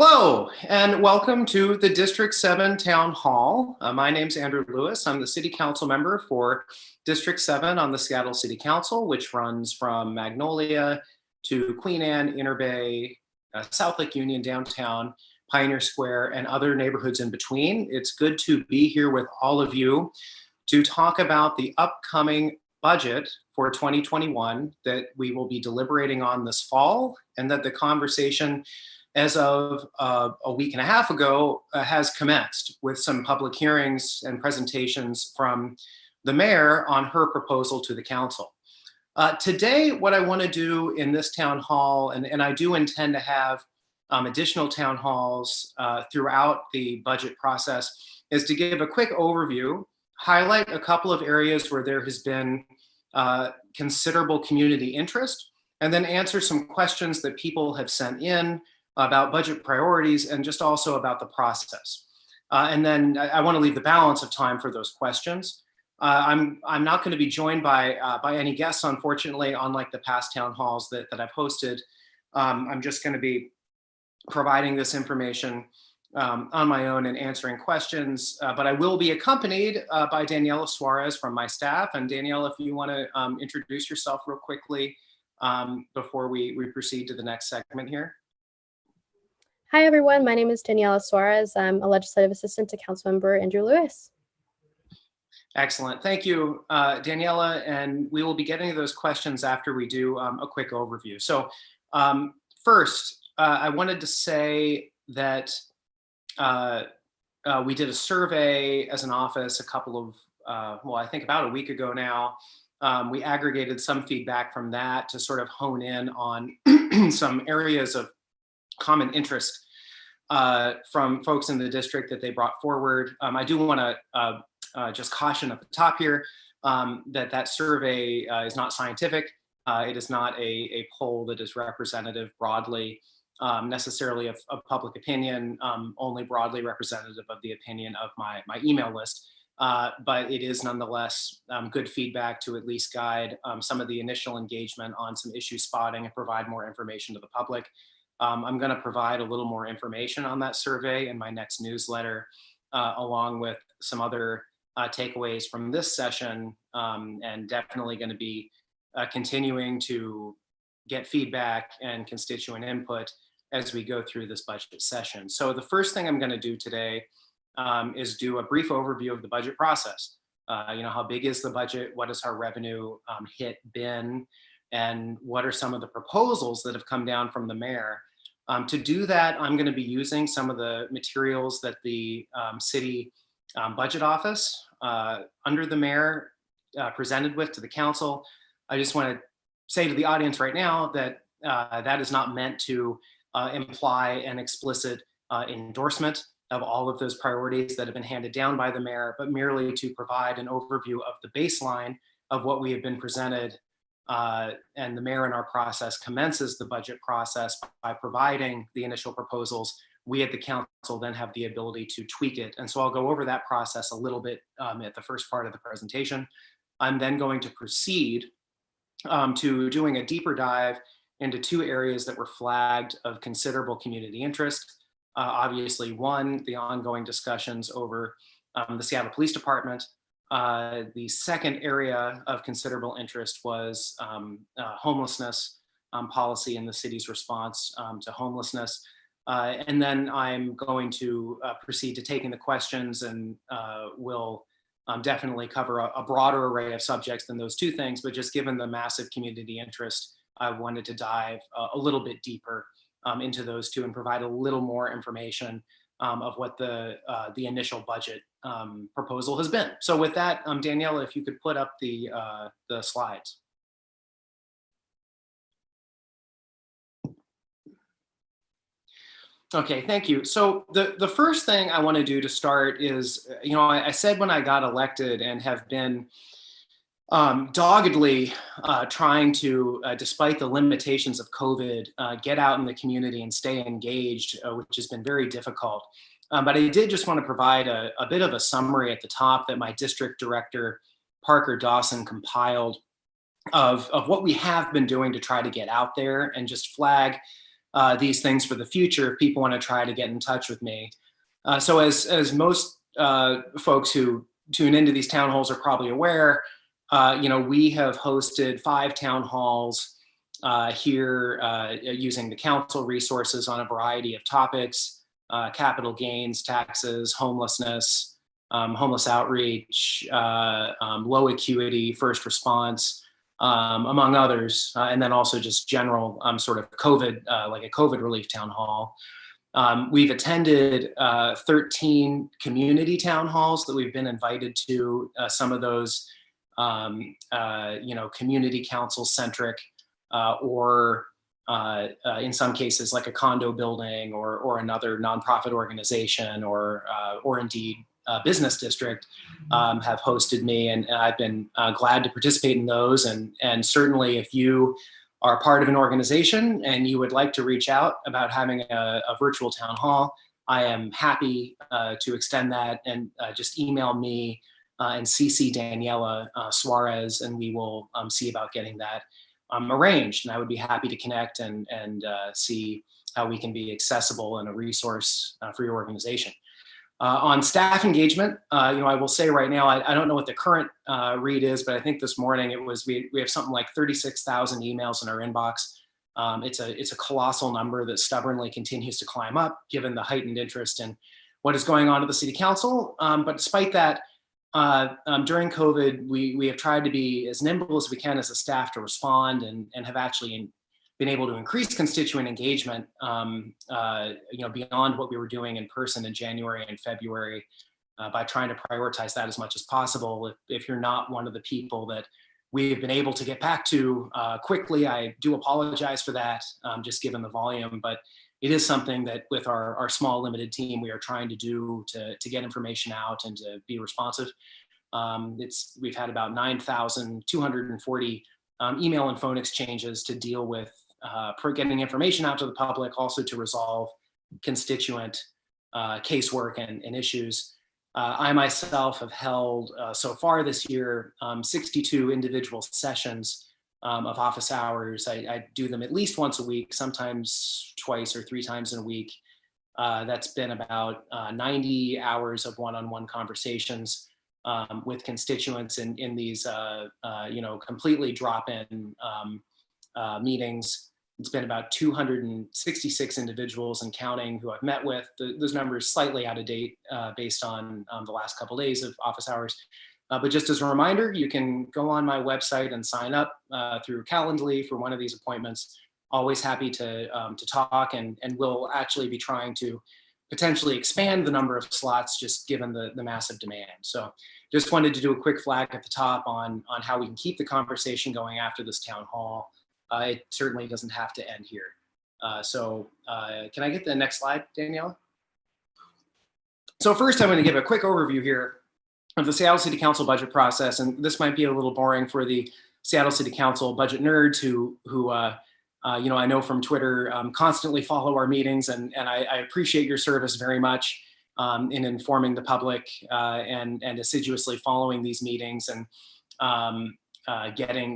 Hello, and welcome to the District 7 Town Hall. My name's Andrew Lewis. I'm the City Council member for District 7 on the Seattle City Council, which runs from Magnolia to Queen Anne, Inner Bay, South Lake Union, downtown, Pioneer Square, and other neighborhoods in between. It's good to be here with all of you to talk about the upcoming budget for 2021 that we will be deliberating on this fall, and that the conversation as of a week and a half ago has commenced with some public hearings and presentations from the mayor on her proposal to the council. Today, what I want to do in this town hall, and I do intend to have additional town halls throughout the budget process, is to give a quick overview, highlight a couple of areas where there has been considerable community interest, and then answer some questions that people have sent in about budget priorities and just also about the process. And then I want to leave the balance of time for those questions. I'm not going to be joined by any guests, unfortunately, unlike the past town halls that I've hosted. I'm just going to be providing this information on my own and answering questions, but I will be accompanied by Daniela Suarez from my staff. And Daniela, if you want to introduce yourself real quickly before we proceed to the next segment here. Hi, everyone. My name is Daniela Suarez. I'm a legislative assistant to Councilmember Andrew J. Excellent. Thank you, Daniela. And we will be getting to those questions after we do a quick overview. So first, I wanted to say that we did a survey as an office a couple of, I think about a week ago now. We aggregated some feedback from that to sort of hone in on some areas of common interest from folks in the district that they brought forward. I do want to just caution at the top here that survey is not scientific. It is not a poll that is representative broadly necessarily of public opinion, only broadly representative of the opinion of my email list. But it is nonetheless good feedback to at least guide some of the initial engagement on some issue spotting and provide more information to the public. I'm going to provide a little more information on that survey in my next newsletter, along with some other takeaways from this session, and definitely going to be continuing to get feedback and constituent input as we go through this budget session. So the first thing I'm going to do today is do a brief overview of the budget process. How big is the budget? What has our revenue hit been? And what are some of the proposals that have come down from the mayor? To do that, I'm going to be using some of the materials that the city budget office under the mayor presented with to the council. I just want to say to the audience right now that that is not meant to imply an explicit endorsement of all of those priorities that have been handed down by the mayor, but merely to provide an overview of the baseline of what we have been presented. And the mayor in our process commences the budget process by providing the initial proposals. We at the council then have the ability to tweak it. And so I'll go over that process a little bit at the first part of the presentation. I'm then going to proceed to doing a deeper dive into two areas that were flagged of considerable community interest. Obviously, one, the ongoing discussions over the Seattle Police Department. The second area of considerable interest was homelessness policy and the city's response to homelessness. And then I'm going to proceed to taking the questions, and will definitely cover a broader array of subjects than those two things. But just given the massive community interest, I wanted to dive a little bit deeper into those two and provide a little more information of what the initial budget proposal has been. So with that, Daniela, if you could put up the slides. Okay, thank you. So the first thing I want to do to start is, I said when I got elected and have been doggedly trying to, despite the limitations of COVID, get out in the community and stay engaged, which has been very difficult. But I did just want to provide a bit of a summary at the top that my district director, Parker Dawson, compiled of what we have been doing to try to get out there and just flag these things for the future if people want to try to get in touch with me. So as most folks who tune into these town halls are probably aware, we have hosted 5 town halls here using the council resources on a variety of topics: capital gains, taxes, homelessness, homeless outreach, low acuity, first response, among others, and then also just general sort of COVID, like a COVID relief town hall. We've attended 13 community town halls that we've been invited to. Some of those, community council centric, or in some cases like a condo building or another nonprofit organization, or indeed business district have hosted me, and I've been glad to participate in those. And certainly, if you are part of an organization and you would like to reach out about having a virtual town hall, I am happy to extend that, and just email me and CC Daniela Suarez, and we will see about getting that arranged. And I would be happy to connect and see how we can be accessible and a resource for your organization. On staff engagement, I will say right now, I don't know what the current read is, but I think this morning it was, we have something like 36,000 emails in our inbox. It's a colossal number that stubbornly continues to climb up given the heightened interest in what is going on at the city council. But despite that, during COVID, we have tried to be as nimble as we can as a staff to respond, and have actually been able to increase constituent engagement, beyond what we were doing in person in January and February, by trying to prioritize that as much as possible. If you're not one of the people that we've been able to get back to quickly, I do apologize for that, just given the volume, but it is something that with our small limited team, we are trying to do to get information out and to be responsive. We've had about 9,240 email and phone exchanges to deal with getting information out to the public, also to resolve constituent casework and issues. I myself have held so far this year 62 individual sessions of office hours. I do them at least once a week, sometimes twice or 3 times in a week. That's been about 90 hours of one-on-one conversations with constituents in these completely drop-in meetings. It's been about 266 individuals and counting who I've met with. Those numbers slightly out of date based on the last couple of days of office hours. But just as a reminder, you can go on my website and sign up through Calendly for one of these appointments. Always happy to talk, and we'll actually be trying to potentially expand the number of slots just given the massive demand. So just wanted to do a quick flag at the top on how we can keep the conversation going after this town hall. It certainly doesn't have to end here. Can I get the next slide, Daniela? So first, I'm going to give a quick overview here of the Seattle City Council budget process, and this might be a little boring for the Seattle City Council budget nerds who I know from Twitter constantly follow our meetings, and I appreciate your service very much in informing the public and assiduously following these meetings and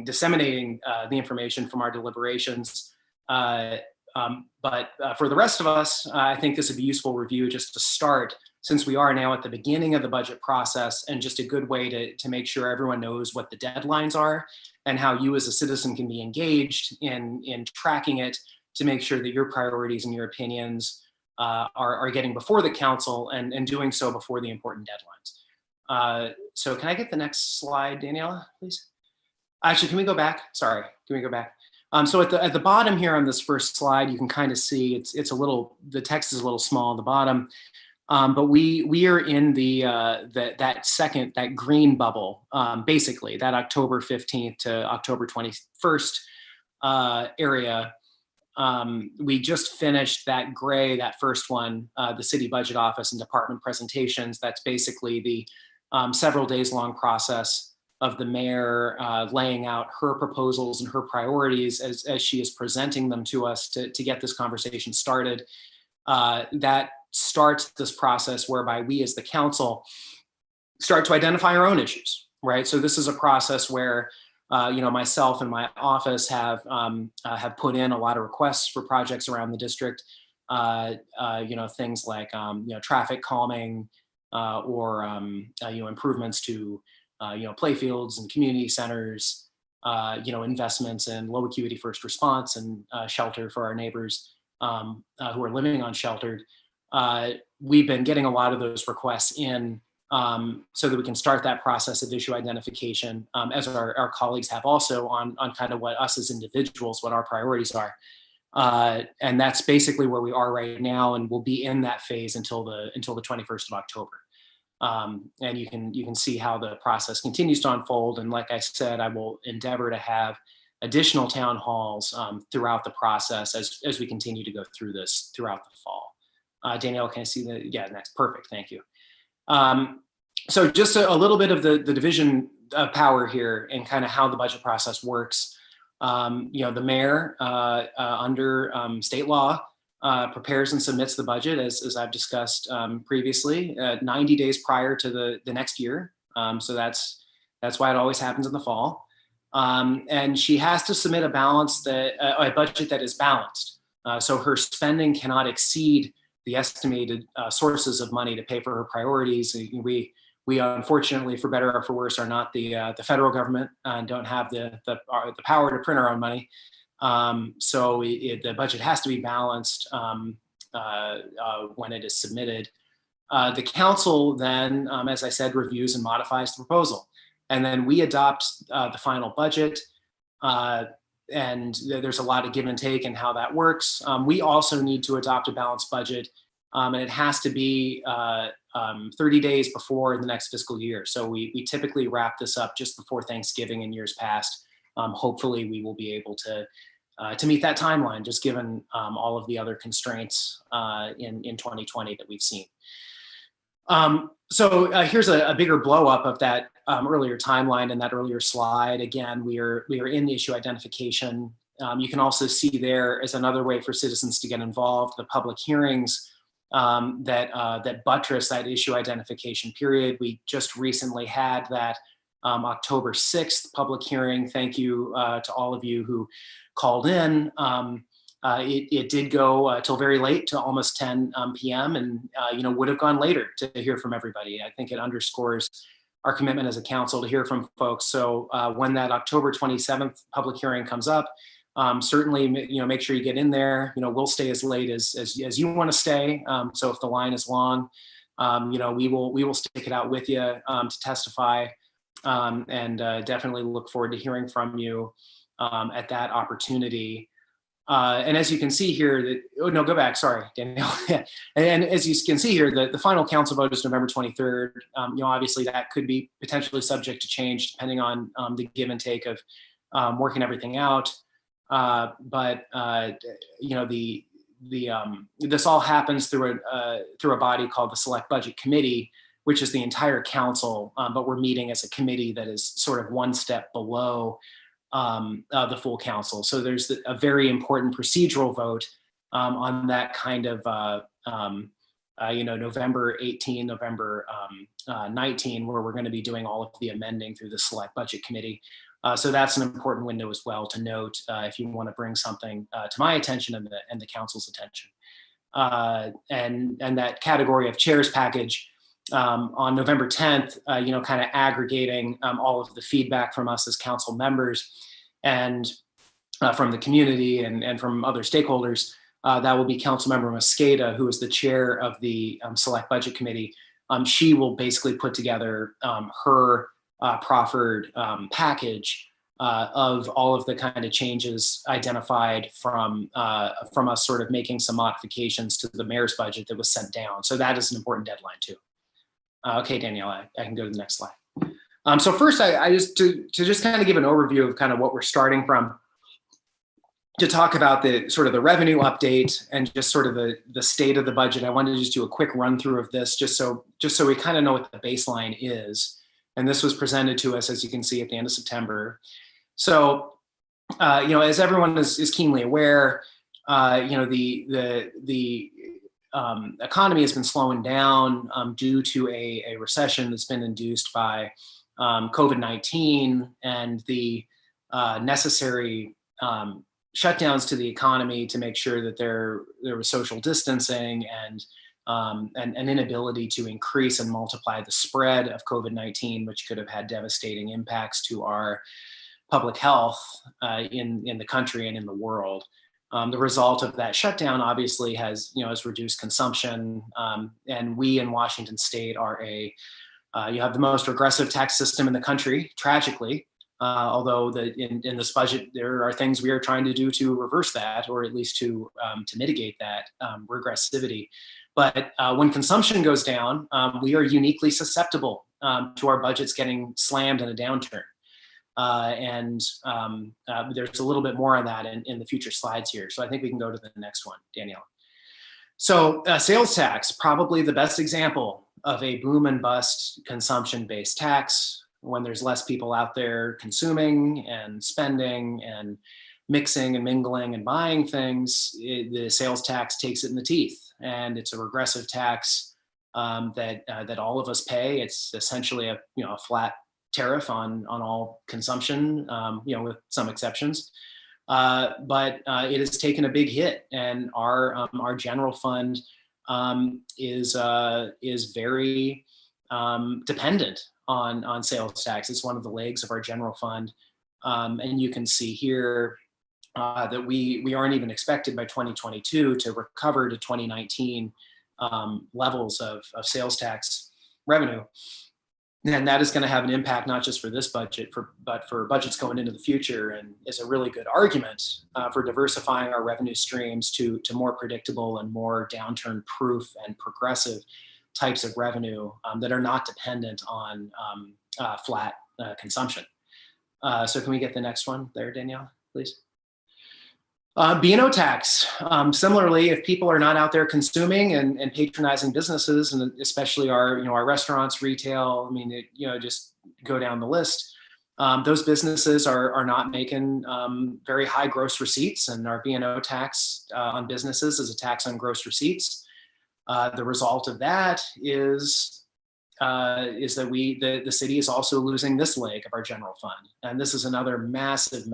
disseminating the information from our deliberations. But for the rest of us, I think this would be useful review just to start, since we are now at the beginning of the budget process, and just a good way to make sure everyone knows what the deadlines are and how you as a citizen can be engaged in tracking it to make sure that your priorities and your opinions are getting before the council and doing so before the important deadlines. So can I get the next slide, Daniela, please? Actually, can we go back? Sorry, can we go back? So at the bottom here on this first slide, you can kind of see it's a little, the text is a little small at the bottom, but we are in that green bubble, basically that October 15th to October 21st area. We just finished that gray, that first one, the city budget office and department presentations. That's basically the several days long process of the mayor laying out her proposals and her priorities as she is presenting them to us to get this conversation started. That starts this process whereby we as the council start to identify our own issues, right? So this is a process where Myself and my office have put in a lot of requests for projects around the district. Things like traffic calming or improvements to playfields and community centers. Investments in low acuity first response and shelter for our neighbors who are living unsheltered. We've been getting a lot of those requests in so that we can start that process of issue identification, as our colleagues have also on kind of what us as individuals, what our priorities are. And that's basically where we are right now, and we'll be in that phase until the 21st of October. And you can see how the process continues to unfold. And like I said, I will endeavor to have additional town halls throughout the process as we continue to go through this throughout the fall. Danielle, can I see the, yeah, that's perfect, thank you. So just a little bit of the division of power here and kind of how the budget process works. The mayor under state law prepares and submits the budget, as I've discussed previously, 90 days prior to the next year. So that's why it always happens in the fall. And she has to submit a budget that is balanced. So her spending cannot exceed the estimated sources of money to pay for her priorities. We unfortunately, for better or for worse, are not the federal government and don't have the power to print our own money. So the budget has to be balanced when it is submitted. The council then, as I said, reviews and modifies the proposal. And then we adopt the final budget. And there's a lot of give and take in how that works. We also need to adopt a balanced budget, and it has to be 30 days before the next fiscal year. So we typically wrap this up just before Thanksgiving in years past. Hopefully we will be able to meet that timeline, just given all of the other constraints in 2020 that we've seen. So here's a bigger blow up of that earlier timeline and that earlier slide. Again, we are in issue identification. You can also see there as another way for citizens to get involved, the public hearings that buttress that issue identification period. We just recently had that October 6th public hearing. Thank you to all of you who called in. It did go till very late, to almost 10 p.m. and would have gone later to hear from everybody. I think it underscores our commitment as a council to hear from folks. So when that October 27th public hearing comes up, certainly make sure you get in there. We'll stay as late as you want to stay. So if the line is long, we will stick it out with you to testify, and definitely look forward to hearing from you at that opportunity. And as you can see here, go back, sorry, Danielle. And as you can see here, the final council vote is November 23rd. Obviously that could be potentially subject to change depending on the give and take of working everything out. This all happens through a body called the Select Budget Committee, which is the entire council, but we're meeting as a committee that is sort of one step below the full council. So there's a very important procedural vote on that kind of November 18, November 19, where we're going to be doing all of the amending through the Select Budget Committee. So that's an important window as well to note if you want to bring something to my attention and the council's attention. And that category of chairs package on November 10th, kind of aggregating all of the feedback from us as council members and from the community and from other stakeholders. That will be Councilmember Mosqueda, who is the chair of the Select Budget Committee. She will basically put together her proffered package of all of the kind of changes identified from us sort of making some modifications to the mayor's budget that was sent down. So that is an important deadline too. Okay, Danielle, I can go to the next slide. So first, I just to just kind of give an overview of kind of what we're starting from, to talk about the sort of the revenue update and just sort of the state of the budget. I wanted to just do a quick run through of this, just so we kind of know what the baseline is. And this was presented to us, as you can see, at the end of September. So, as everyone is keenly aware, the economy has been slowing down due to a recession that's been induced by COVID-19 and the necessary shutdowns to the economy to make sure that there was social distancing and an inability to increase and multiply the spread of COVID-19, which could have had devastating impacts to our public health in the country and in the world. The result of that shutdown obviously has reduced consumption, and we in Washington State are you have the most regressive tax system in the country, tragically. Although in this budget, there are things we are trying to do to reverse that, or at least to mitigate that regressivity. But when consumption goes down, we are uniquely susceptible to our budgets getting slammed in a downturn. There's a little bit more on that in the future slides here. So I think we can go to the next one, Danielle. So sales tax, probably the best example of a boom and bust consumption-based tax. When there's less people out there consuming and spending and mixing and mingling and buying things, the sales tax takes it in the teeth. And it's a regressive tax that all of us pay. It's essentially a flat tariff on all consumption, with some exceptions. But it has taken a big hit, and our general fund is very dependent on sales tax. It's one of the legs of our general fund, and you can see here that we aren't even expected by 2022 to recover to 2019 levels of sales tax revenue. And that is going to have an impact not just for this budget, but for budgets going into the future, and is a really good argument for diversifying our revenue streams to more predictable and more downturn-proof and progressive types of revenue that are not dependent on flat consumption. So can we get the next one there, Danielle, please? B&O tax. Similarly, if people are not out there consuming and patronizing businesses, and especially our restaurants, retail, just go down the list, those businesses are not making very high gross receipts, and our B&O tax on businesses is a tax on gross receipts. The result of that is that the city is also losing this leg of our general fund, and this is another massive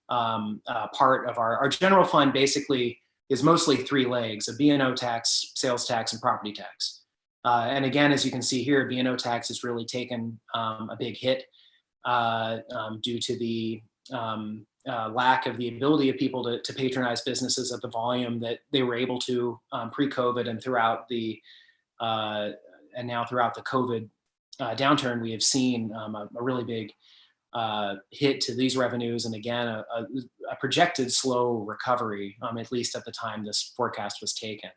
part of our general fund. Basically is mostly three legs: a B&O tax, sales tax, and property tax. And again, as you can see here, B&O tax has really taken a big hit due to the lack of the ability of people to patronize businesses at the volume that they were able to pre-COVID, and now throughout the COVID downturn, we have seen a really big hit to these revenues, and again a projected slow recovery, at least at the time this forecast was taken.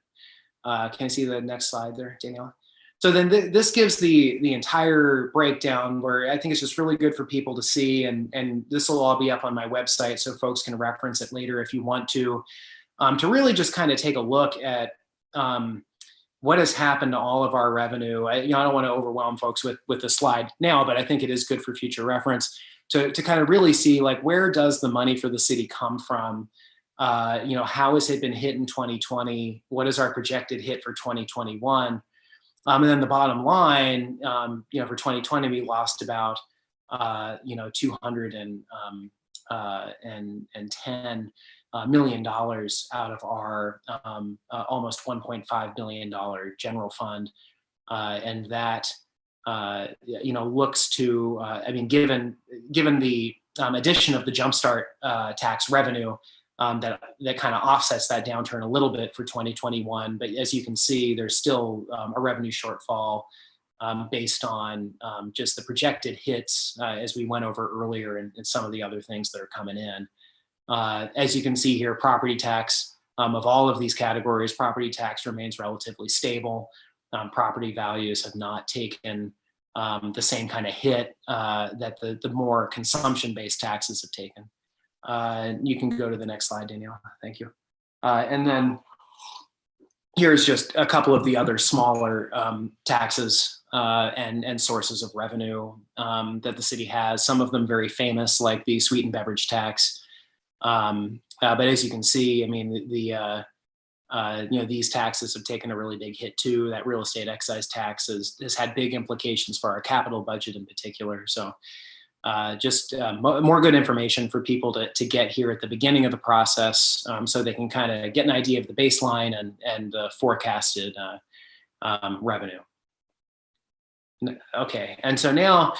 Can I see the next slide there, Danielle? So then this gives the entire breakdown, where I think it's just really good for people to see, and this will all be up on my website so folks can reference it later if you want to really just kind of take a look at what has happened to all of our revenue. I don't want to overwhelm folks with the slide now, but I think it is good for future reference to kind of really see, like, where does the money for the city come from? How has it been hit in 2020? What is our projected hit for 2021? And then the bottom line, for 2020, we lost about, $210 million out of our almost $1.5 billion general fund, and that looks to, given the addition of the Jumpstart tax revenue, that kind of offsets that downturn a little bit for 2021. But as you can see, there's still a revenue shortfall based on just the projected hits, as we went over earlier, and some of the other things that are coming in. As you can see here, property tax, of all of these categories, property tax remains relatively stable. Property values have not taken the same kind of hit that the more consumption-based taxes have taken. You can go to the next slide, Danielle. Thank you. And then here's just a couple of the other smaller taxes and sources of revenue that the city has. Some of them very famous, like the sweetened beverage tax. But as you can see, these taxes have taken a really big hit too. That real estate excise tax has had big implications for our capital budget in particular. So more good information for people to get here at the beginning of the process, so they can kind of get an idea of the baseline and the forecasted revenue. Okay, and so now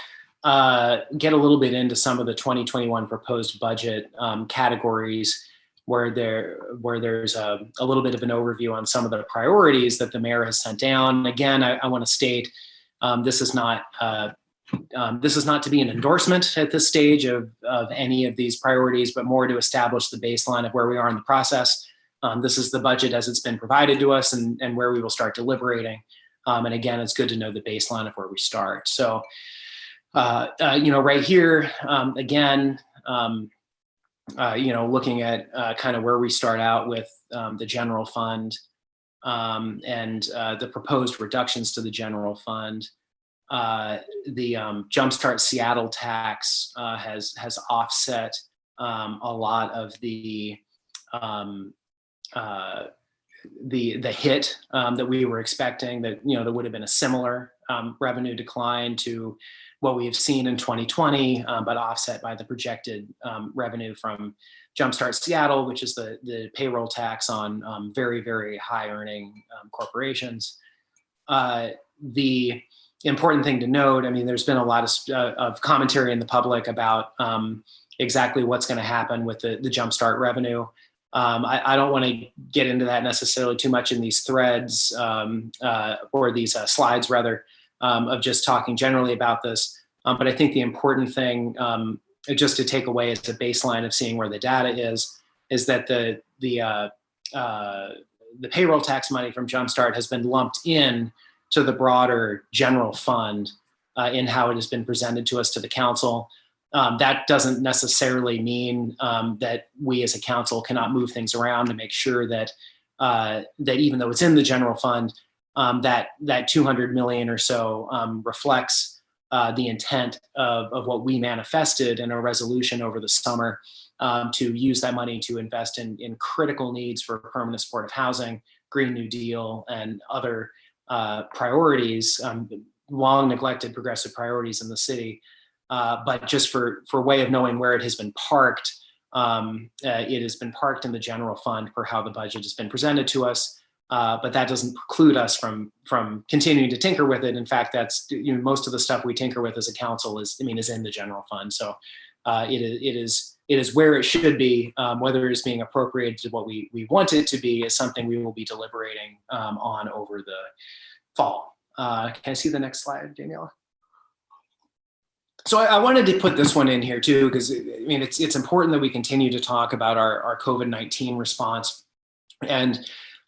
get a little bit into some of the 2021 proposed budget categories where there's a little bit of an overview on some of the priorities that the mayor has sent down. Again, I want to state this is not to be an endorsement at this stage of any of these priorities, but more to establish the baseline of where we are in the process. This is the budget as it's been provided to us and where we will start deliberating. And again, it's good to know the baseline of where we start. So, right here, again, looking at kind of where we start out with the general fund and the proposed reductions to the general fund. The Jumpstart Seattle tax has offset a lot of the hit that we were expecting, that there would have been a similar revenue decline to what we have seen in 2020, but offset by the projected revenue from Jumpstart Seattle, which is the payroll tax on very, very high earning corporations. The important thing to note, I mean, there's been a lot of commentary in the public about exactly what's going to happen with the Jumpstart revenue. I don't want to get into that necessarily too much in these threads or these slides rather, of just talking generally about this. But I think the important thing just to take away as a baseline of seeing where the data is that the payroll tax money from Jumpstart has been lumped in to the broader general fund in how it has been presented to us to the council. That doesn't necessarily mean that we as a council cannot move things around to make sure that that even though it's in the general fund, that 200 million or so reflects the intent of what we manifested in a resolution over the summer to use that money to invest in critical needs for permanent supportive housing, Green New Deal, and other priorities, long neglected progressive priorities in the city. But just for way of knowing where it has been parked, it has been parked in the general fund per how the budget has been presented to us. But that doesn't preclude us from continuing to tinker with it. In fact, that's most of the stuff we tinker with as a council is in the general fund. So it is where it should be. Whether it's being appropriated to what we want it to be is something we will be deliberating on over the fall. Can I see the next slide, Daniela? So I wanted to put this one in here too, because I mean it's important that we continue to talk about our COVID-19 response, and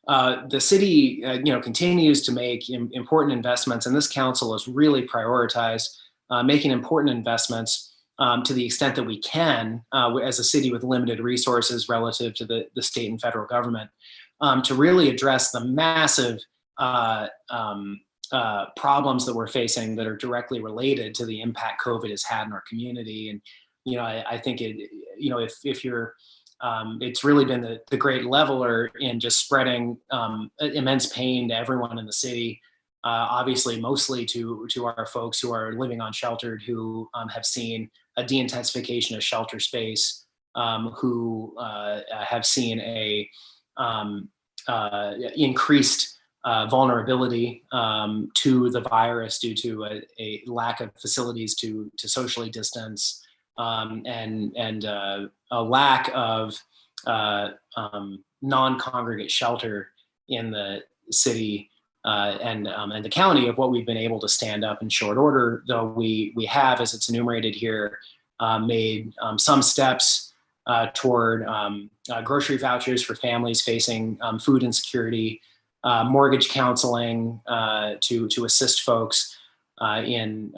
the city continues to make important investments, and this council has really prioritized making important investments to the extent that we can as a city with limited resources relative to the state and federal government to really address the massive problems that we're facing that are directly related to the impact COVID has had in our community. And I think if you're it's really been the great leveler in just spreading immense pain to everyone in the city. Obviously, mostly to our folks who are living on sheltered, who have seen a de-intensification of shelter space, who have seen a increased vulnerability to the virus due to a lack of facilities to socially distance, and a lack of non-congregate shelter in the city and the county of what we've been able to stand up in short order, though we have, as it's enumerated here, made some steps toward grocery vouchers for families facing food insecurity, mortgage counseling to assist folks in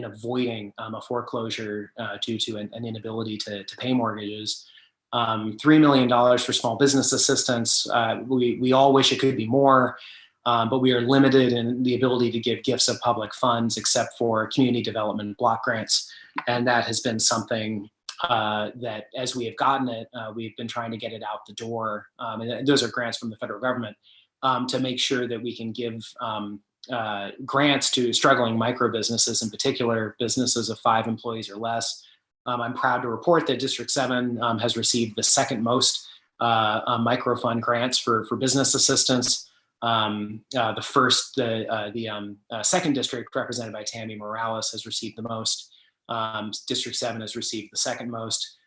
avoiding a foreclosure due to an inability to pay mortgages. $3 million for small business assistance. We all wish it could be more, but we are limited in the ability to give gifts of public funds except for community development block grants. And that has been something that as we have gotten it, we've been trying to get it out the door. And those are grants from the federal government to make sure that we can give grants to struggling micro businesses, in particular businesses of 5 employees or less. I'm proud to report that District 7 has received the second most microfund grants for business assistance. The second district, represented by Tammy Morales, has received the most. District 7 has received the second most.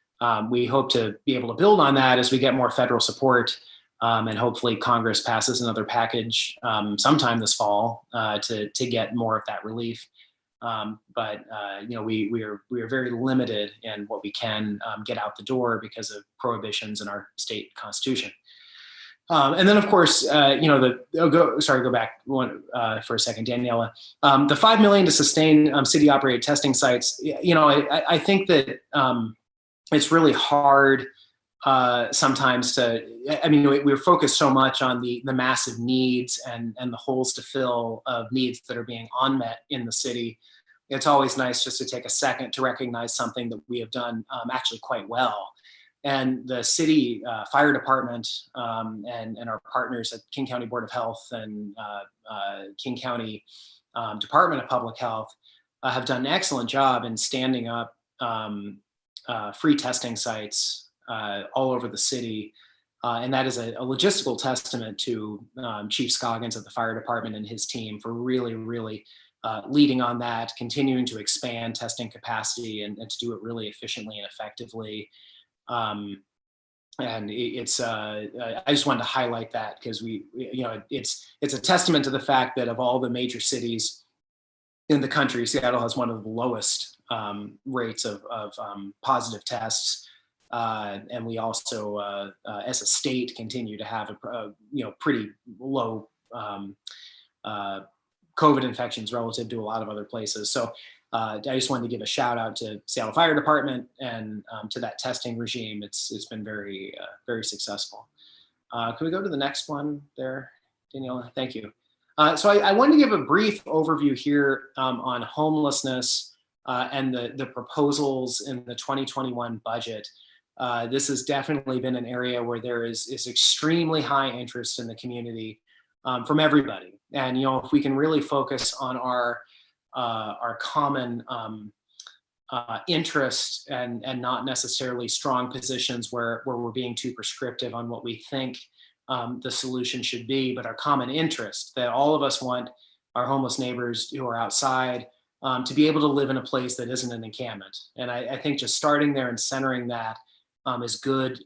We hope to be able to build on that as we get more federal support, and hopefully Congress passes another package sometime this fall to get more of that relief. We are very limited in what we can get out the door because of prohibitions in our state constitution. And then, of course, go back one for a second, Daniela. The $5 million to sustain city-operated testing sites. I think that it's really hard sometimes we're focused so much on the massive needs and the holes to fill of needs that are being unmet in the city. It's always nice just to take a second to recognize something that we have done actually quite well. And the city fire department and our partners at King County Board of Health and King County Department of Public Health have done an excellent job in standing up free testing sites all over the city. And that is a logistical testament to Chief Scoggins of the fire department and his team for really leading on that, continuing to expand testing capacity and to do it really efficiently and effectively. I just wanted to highlight that because it's a testament to the fact that of all the major cities in the country, Seattle has one of the lowest rates of positive tests. And we also, as a state, continue to have a pretty low COVID infections relative to a lot of other places. So I just wanted to give a shout out to Seattle Fire Department and to that testing regime. It's been very successful. Can we go to the next one there, Daniela? Thank you. So I wanted to give a brief overview here on homelessness and the proposals in the 2021 budget. This has definitely been an area where there is extremely high interest in the community from everybody. And if we can really focus on our common interest and not necessarily strong positions where we're being too prescriptive on what we think the solution should be, but our common interest that all of us want our homeless neighbors who are outside to be able to live in a place that isn't an encampment. And I think just starting there and centering that is good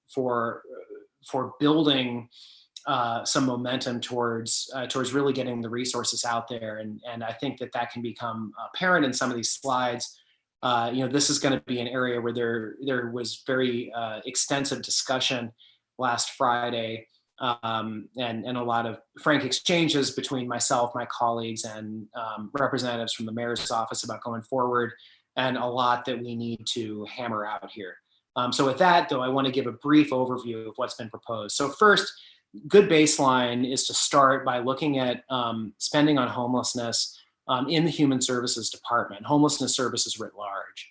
for building some momentum towards really getting the resources out there. And I think that can become apparent in some of these slides. This is going to be an area where there was very extensive discussion last Friday and a lot of frank exchanges between myself, my colleagues, and representatives from the mayor's office about going forward, and a lot that we need to hammer out here. So with that, though, I want to give a brief overview of what's been proposed. So first, good baseline is to start by looking at spending on homelessness in the Human Services Department, homelessness services writ large.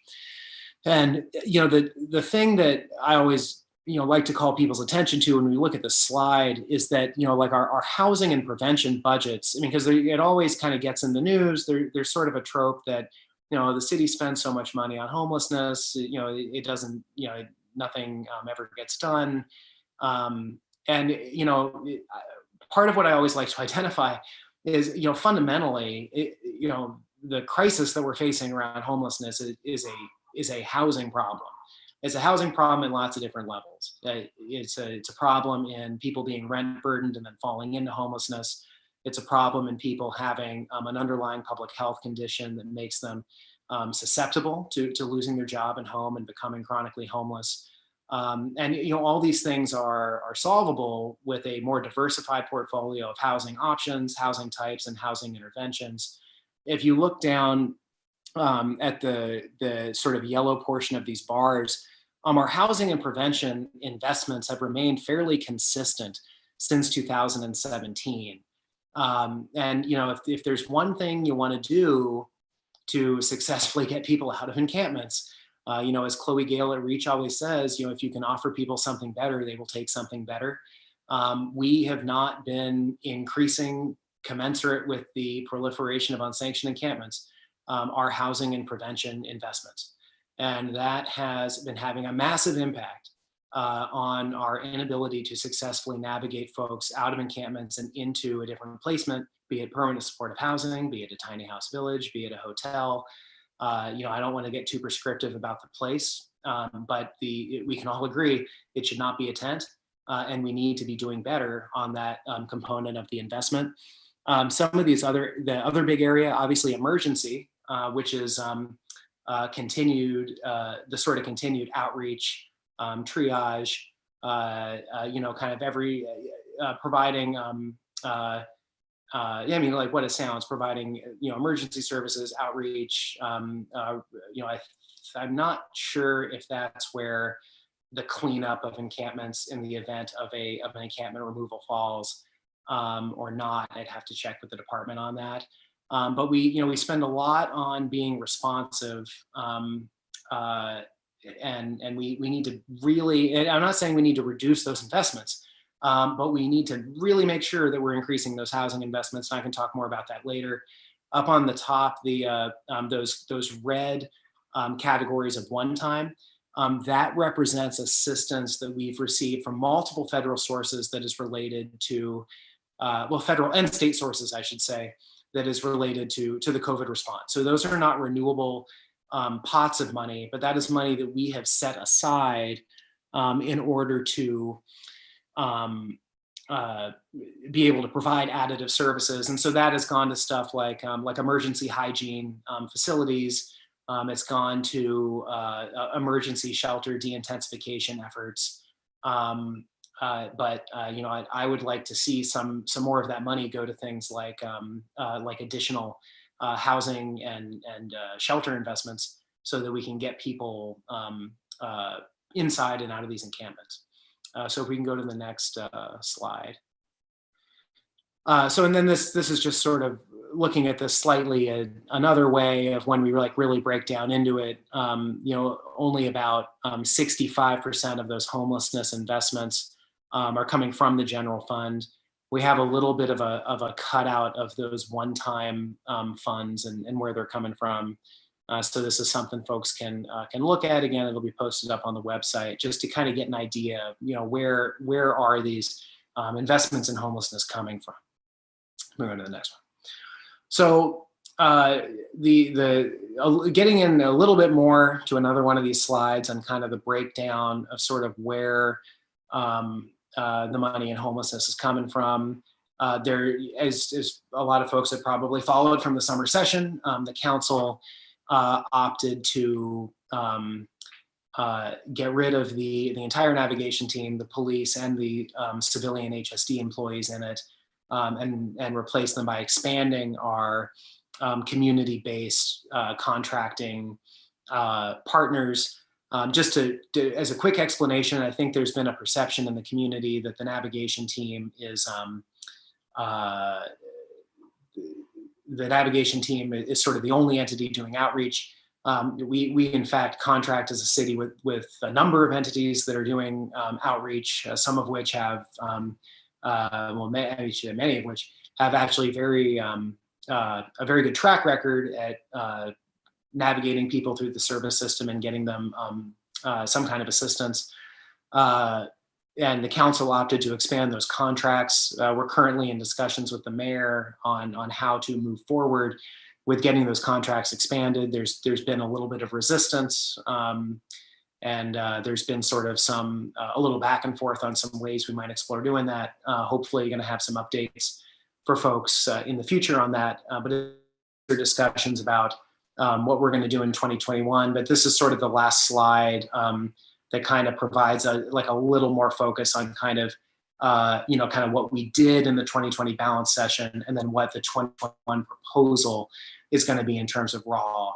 And the thing that I always like to call people's attention to when we look at the slide is that like our housing and prevention budgets. Because it always kind of gets in the news. There's sort of a trope that the city spends so much money on homelessness. It doesn't. Nothing ever gets done. And part of what I always like to identify is fundamentally the crisis that we're facing around homelessness is a housing problem. It's a housing problem in lots of different levels. It's a problem in people being rent burdened and then falling into homelessness. It's a problem in people having an underlying public health condition that makes them susceptible to losing their job and home and becoming chronically homeless. And all these things are solvable with a more diversified portfolio of housing options, housing types, and housing interventions. If you look down at the sort of yellow portion of these bars, our housing and prevention investments have remained fairly consistent since 2017. And if there's one thing you want to do to successfully get people out of encampments, as Chloe Gale at Reach always says, if you can offer people something better, they will take something better. We have not been increasing commensurate with the proliferation of unsanctioned encampments, are housing and prevention investments. And that has been having a massive impact on our inability to successfully navigate folks out of encampments and into a different placement, be it permanent supportive housing, be it a tiny house village, be it a hotel. I don't want to get too prescriptive about the place, but we can all agree it should not be a tent, and we need to be doing better on that component of the investment. Some of the other big area, obviously emergency, which is continued, the sort of continued outreach, triage, kind of every providing, like what it sounds, providing, emergency services, outreach. I'm not sure if that's where the cleanup of encampments in the event of an encampment removal falls, or not. I'd have to check with the department on that. But we spend a lot on being responsive, and we need to really, and I'm not saying we need to reduce those investments, but we need to really make sure that we're increasing those housing investments. And I can talk more about that later. Up on the top, those red categories of one time, that represents assistance that we've received from multiple federal sources that is related to, federal and state sources, I should say, that is related to the COVID response. So those are not renewable pots of money, but that is money that we have set aside in order to be able to provide additive services. And so that has gone to stuff like emergency hygiene facilities. It's gone to emergency shelter de-intensification efforts. But I would like to see some more of that money go to things like additional housing and shelter investments, so that we can get people inside and out of these encampments. So if we can go to the next slide. And then this is just sort of looking at this slightly another way of when we really break down into it. Only about 65% of those homelessness investments are coming from the general fund. We have a little bit of a cutout of those one-time funds and where they're coming from. So this is something folks can look at. Again, it'll be posted up on the website just to kind of get an idea, where are these investments in homelessness coming from. Moving on to the next one. So getting in a little bit more to another one of these slides on kind of the breakdown of sort of where the money in homelessness is coming from. There, as a lot of folks have probably followed from the summer session, the council opted to get rid of the entire navigation team, the police, and the civilian HSD employees in it, and replace them by expanding our community-based contracting partners. Just as a quick explanation, I think there's been a perception in the community that the navigation team is sort of the only entity doing outreach. We in fact contract as a city with a number of entities that are doing outreach, some of which have, many of which have actually a very good track record at navigating people through the service system and getting them some kind of assistance. And the council opted to expand those contracts. We're currently in discussions with the mayor on how to move forward with getting those contracts expanded. There's been a little bit of resistance, and there's been sort of a little back and forth on some ways we might explore doing that. Hopefully going to have some updates for folks in the future on that, but there are discussions about what we're going to do in 2021. But this is sort of the last slide that kind of provides a little more focus on kind of what we did in the 2020 balance session, and then what the 2021 proposal is going to be in terms of raw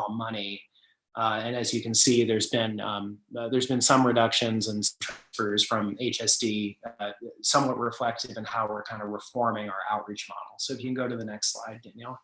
money. And as you can see, there's been some reductions and transfers from HSD, somewhat reflective in how we're kind of reforming our outreach model. So if you can go to the next slide, Danielle.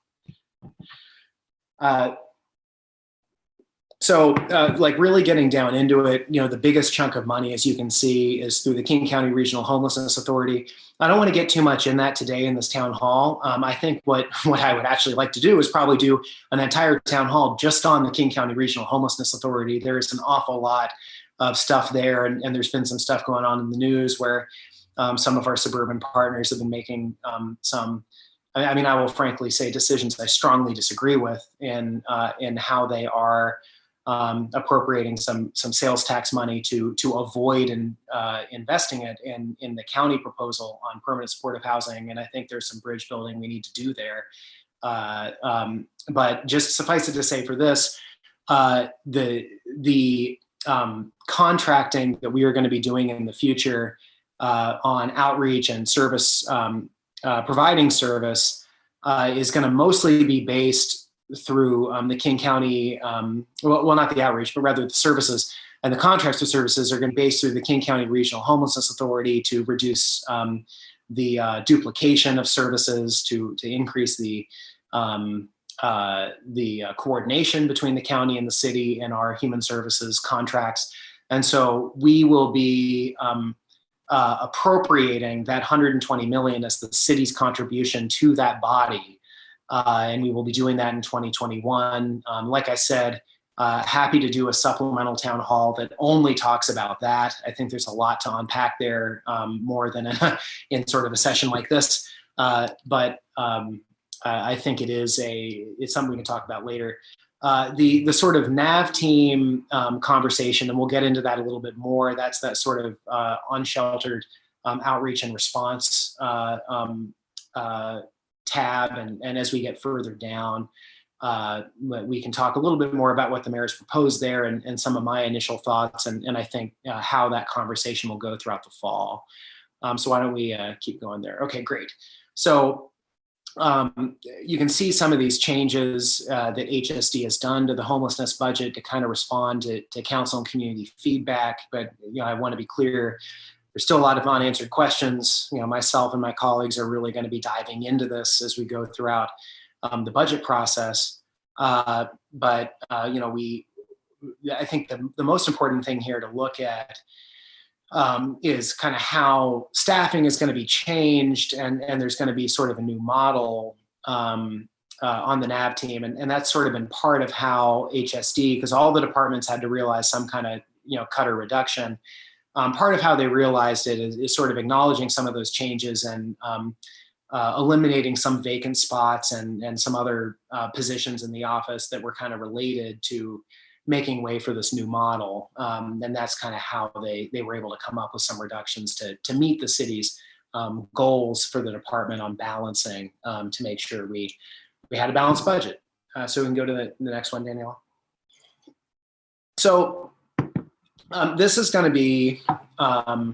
So like really getting down into it, the biggest chunk of money, as you can see, is through the King County Regional Homelessness Authority. I don't want to get too much in that today in this town hall. I think what I would actually like to do is probably do an entire town hall just on the King County Regional Homelessness Authority. There is an awful lot of stuff there, and there's been some stuff going on in the news where some of our suburban partners have been making some, I mean, I will frankly say, decisions I strongly disagree with in how they are appropriating some sales tax money to avoid investing it in the county proposal on permanent supportive housing. And I think there's some bridge building we need to do there. But just suffice it to say for this, the contracting that we are going to be doing in the future on outreach and service, providing service is going to mostly be based through the King County, well, not the outreach, but rather the services and the contracts for services are going to be based through the King County Regional Homelessness Authority to reduce the duplication of services, to increase the coordination between the county and the city and our human services contracts. And so we will be appropriating that 120 million as the city's contribution to that body. And we will be doing that in 2021. Like I said, happy to do a supplemental town hall that only talks about that. I think there's a lot to unpack there, more than in sort of a session like this. But I think it's something we can talk about later. The sort of NAV team conversation, and we'll get into that a little bit more. That's that sort of unsheltered outreach and response tab, and as we get further down, we can talk a little bit more about what the mayor's proposed there and some of my initial thoughts, and I think how that conversation will go throughout the fall. So why don't we keep going there? Okay, great. So you can see some of these changes that HSD has done to the homelessness budget to kind of respond to council and community feedback, but I want to be clear, there's still a lot of unanswered questions. Myself and my colleagues are really going to be diving into this as we go throughout the budget process. I think the most important thing here to look at is kind of how staffing is going to be changed, and there's going to be sort of a new model on the NAV team, and that's sort of been part of how HSD, because all the departments had to realize some kind of cut or reduction. Part of how they realized it is sort of acknowledging some of those changes and eliminating some vacant spots and some other positions in the office that were kind of related to making way for this new model. And that's kind of how they were able to come up with some reductions to meet the city's goals for the department on balancing, to make sure we had a balanced budget. So we can go to the next one, Danielle. So this is going to be, a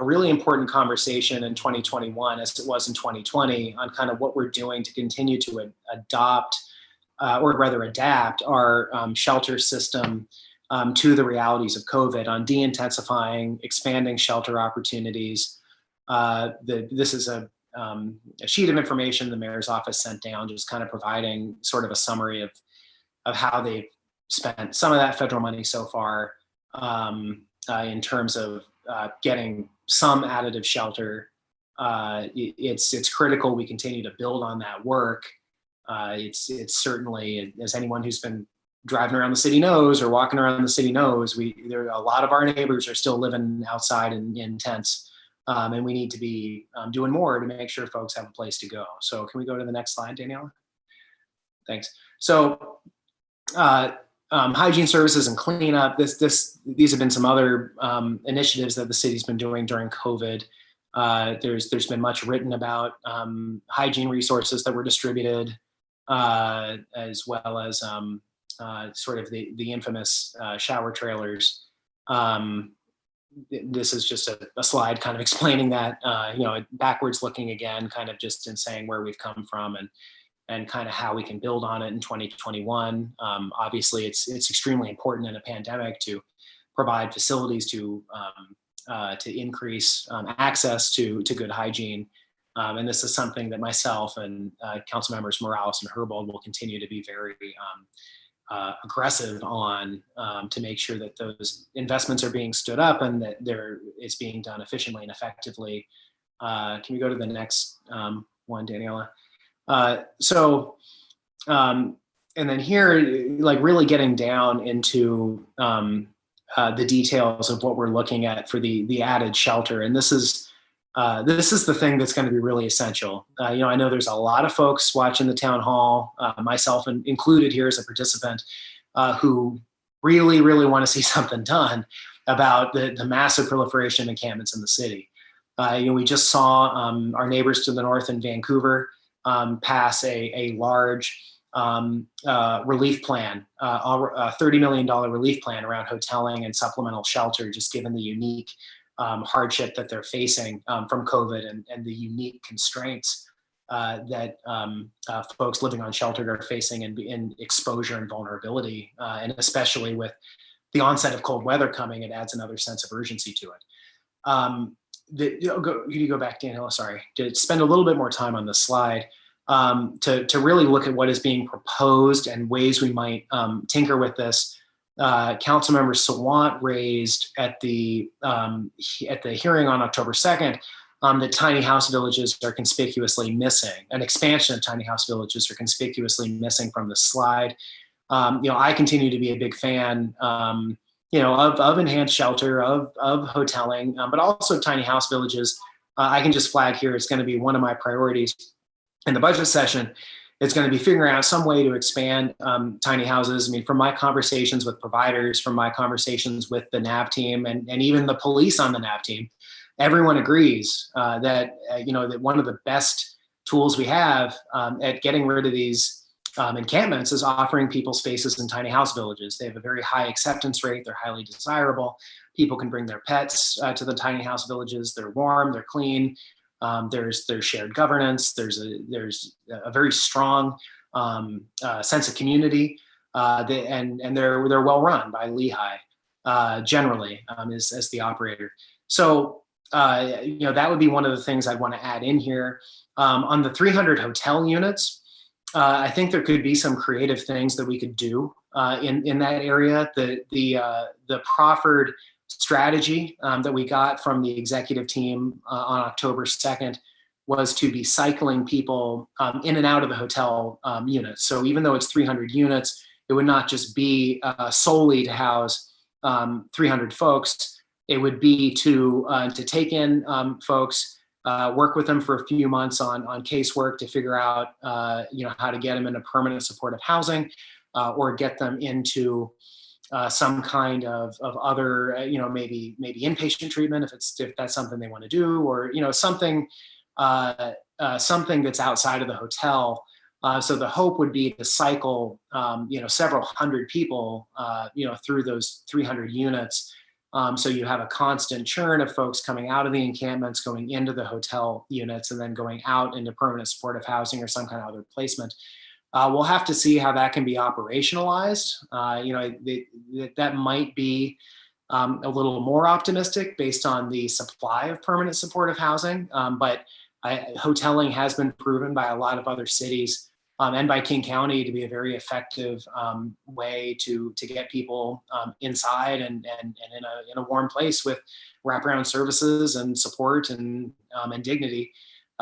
really important conversation in 2021, as it was in 2020, on kind of what we're doing to continue to adapt our shelter system to the realities of COVID, on de-intensifying, expanding shelter opportunities. This is a sheet of information the mayor's office sent down, just kind of providing sort of a summary of how they've spent some of that federal money so far, in terms of getting some additive shelter. It's critical we continue to build on that work. It's certainly, as anyone who's been driving around the city knows, or walking around the city knows, there a lot of our neighbors are still living outside in tents, and we need to be doing more to make sure folks have a place to go. So can we go to the next slide, Danielle? Thanks. So hygiene services and cleanup. These have been some other initiatives that the city's been doing during COVID. There's been much written about hygiene resources that were distributed, as well as sort of the infamous shower trailers. This is just a slide kind of explaining that, backwards looking again, kind of just in saying where we've come from and kind of how we can build on it in 2021. Obviously, it's extremely important in a pandemic to provide facilities to increase access to good hygiene. And this is something that myself and council members Morales and Herbold will continue to be very aggressive on to make sure that those investments are being stood up and that it's being done efficiently and effectively. Can we go to the next one, Daniela? And then here, like really getting down into the details of what we're looking at for the added shelter. And this is the thing that's going to be really essential. I know there's a lot of folks watching the town hall, myself included here as a participant, who really, really want to see something done about the massive proliferation of encampments in the city. We just saw our neighbors to the north in Vancouver pass a large relief plan, a $30 million relief plan around hoteling and supplemental shelter, just given the unique hardship that they're facing from COVID and the unique constraints that folks living on shelter are facing in exposure and vulnerability. And especially with the onset of cold weather coming, it adds another sense of urgency to it. You go back, Daniela, sorry, to spend a little bit more time on this slide. To really look at what is being proposed and ways we might tinker with this. Councilmember Sawant raised at the hearing on October 2nd that tiny house villages are conspicuously missing. An expansion of tiny house villages are conspicuously missing from the slide. I continue to be a big fan, of enhanced shelter, of hoteling, but also tiny house villages. I can just flag here, it's going to be one of my priorities in the budget session. It's going to be figuring out some way to expand tiny houses. I mean, from my conversations with providers, from my conversations with the NAV team, and even the police on the NAV team, everyone agrees that one of the best tools we have at getting rid of these encampments is offering people spaces in tiny house villages. They have a very high acceptance rate. They're highly desirable. People can bring their pets to the tiny house villages. They're warm. They're clean. There's shared governance. There's a very strong sense of community, and they're well run by Lehigh generally as the operator. So that would be one of the things I'd want to add in here. On the 300 hotel units, I think there could be some creative things that we could do in that area. The proffered strategy that we got from the executive team on October 2nd was to be cycling people in and out of the hotel units. So even though it's 300 units, it would not just be solely to house 300 folks. It would be to take in folks, work with them for a few months on casework to figure out how to get them into permanent supportive housing, or get them into some kind of other, maybe inpatient treatment if that's something they want to do, or something that's outside of the hotel. So the hope would be to cycle several hundred people through those 300 units. So you have a constant churn of folks coming out of the encampments, going into the hotel units, and then going out into permanent supportive housing or some kind of other placement. We'll have to see how that can be operationalized. That might be a little more optimistic based on the supply of permanent supportive housing. But hoteling has been proven by a lot of other cities and by King County to be a very effective way to get people inside and in a warm place with wraparound services and support and dignity.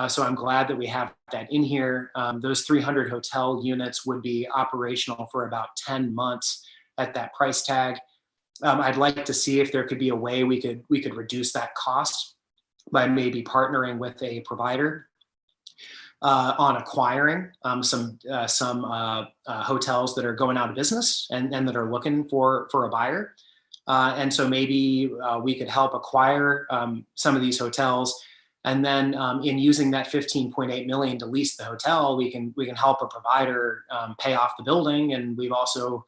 So I'm glad that we have that in here. Those 300 hotel units would be operational for about 10 months at that price tag. I'd like to see if there could be a way we could reduce that cost by maybe partnering with a provider on acquiring some hotels that are going out of business and that are looking for a buyer. And so maybe we could help acquire some of these hotels. And then in using that 15.8 million to lease the hotel, we can help a provider pay off the building. And we've also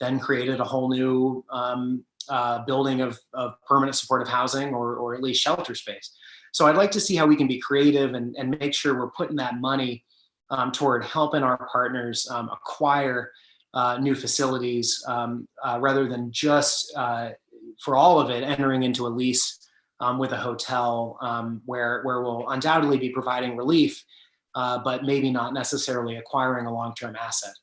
then created a whole new building of permanent supportive housing or at least shelter space. So I'd like to see how we can be creative and make sure we're putting that money toward helping our partners acquire new facilities rather than just for all of it entering into a lease with a hotel where we'll undoubtedly be providing relief, but maybe not necessarily acquiring a long-term asset.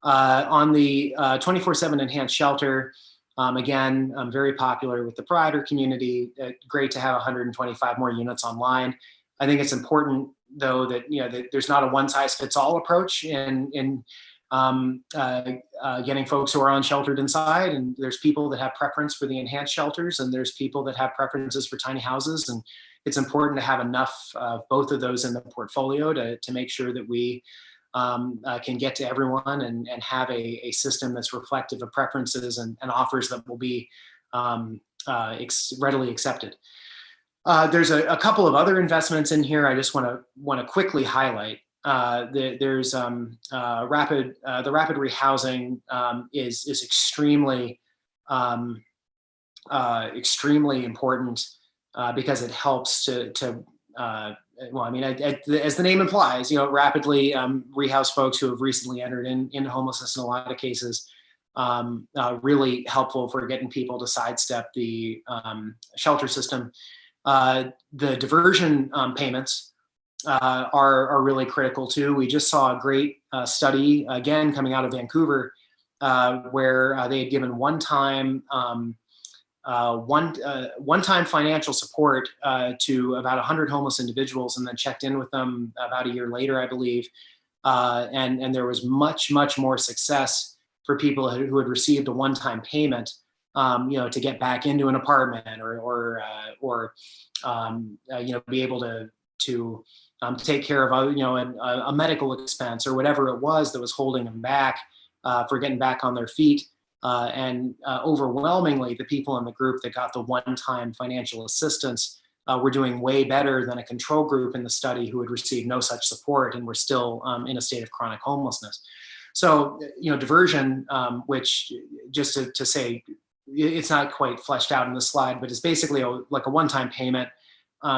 On the 24/7 enhanced shelter, again, very popular with the provider community. Great to have 125 more units online. I think it's important, though, that that there's not a one-size-fits-all approach in getting folks who are unsheltered inside. And there's people that have preference for the enhanced shelters, and there's people that have preferences for tiny houses. And it's important to have enough of both of those in the portfolio to make sure that we can get to everyone and have a system that's reflective of preferences and offers that will be readily accepted. There's a couple of other investments in here I just want to quickly highlight. There's the rapid rehousing is extremely extremely important because it helps to well, I mean, as the name implies, rapidly rehouse folks who have recently entered into homelessness in a lot of cases. Really helpful for getting people to sidestep the shelter system. The diversion payments are really critical too. We just saw a great study, again, coming out of Vancouver, where they had given one-time financial support to about 100 homeless individuals, and then checked in with them about a year later, I believe. And there was much more success for people who had received a one-time payment, to get back into an apartment or be able to take care of a medical expense or whatever it was that was holding them back for getting back on their feet. And overwhelmingly, the people in the group that got the one-time financial assistance were doing way better than a control group in the study who had received no such support and were still in a state of chronic homelessness. So, diversion, which just to say, it's not quite fleshed out in the slide, but it's basically like a one-time payment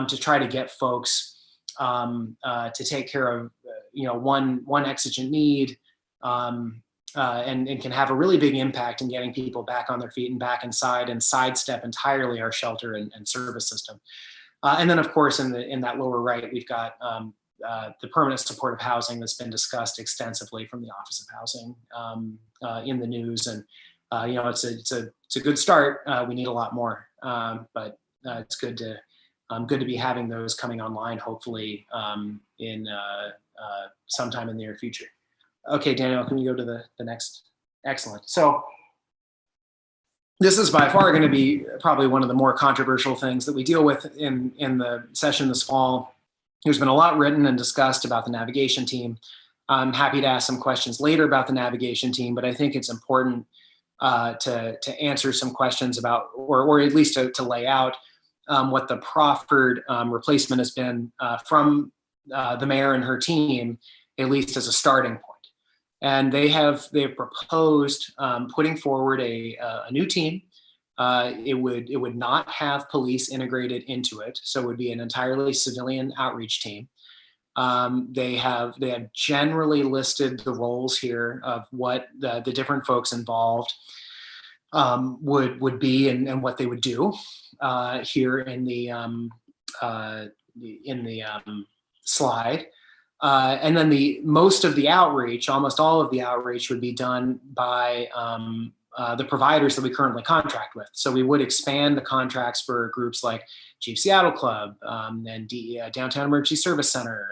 to try to get folks to take care of, one exigent need. And can have a really big impact in getting people back on their feet and back inside and sidestep entirely our shelter and service system. And then, of course, in that lower right, we've got the permanent supportive housing that's been discussed extensively from the Office of Housing in the news. And it's a good start. We need a lot more, but it's good to be having those coming online, hopefully in sometime in the near future. Okay, Daniel, can you go to the next? Excellent. So this is by far going to be probably one of the more controversial things that we deal with in the session this fall. There's been a lot written and discussed about the navigation team. I'm happy to ask some questions later about the navigation team, but I think it's important to answer some questions about, or at least to lay out what the proffered replacement has been from the mayor and her team, at least as a starting point. And they've proposed putting forward a new team. It would not have police integrated into it, so it would be an entirely civilian outreach team. They have generally listed the roles here of what the different folks involved would be and what they would do here in the slide. And then most of the outreach, almost all of the outreach, would be done by the providers that we currently contract with. So we would expand the contracts for groups like Chief Seattle Club and Downtown Emergency Service Center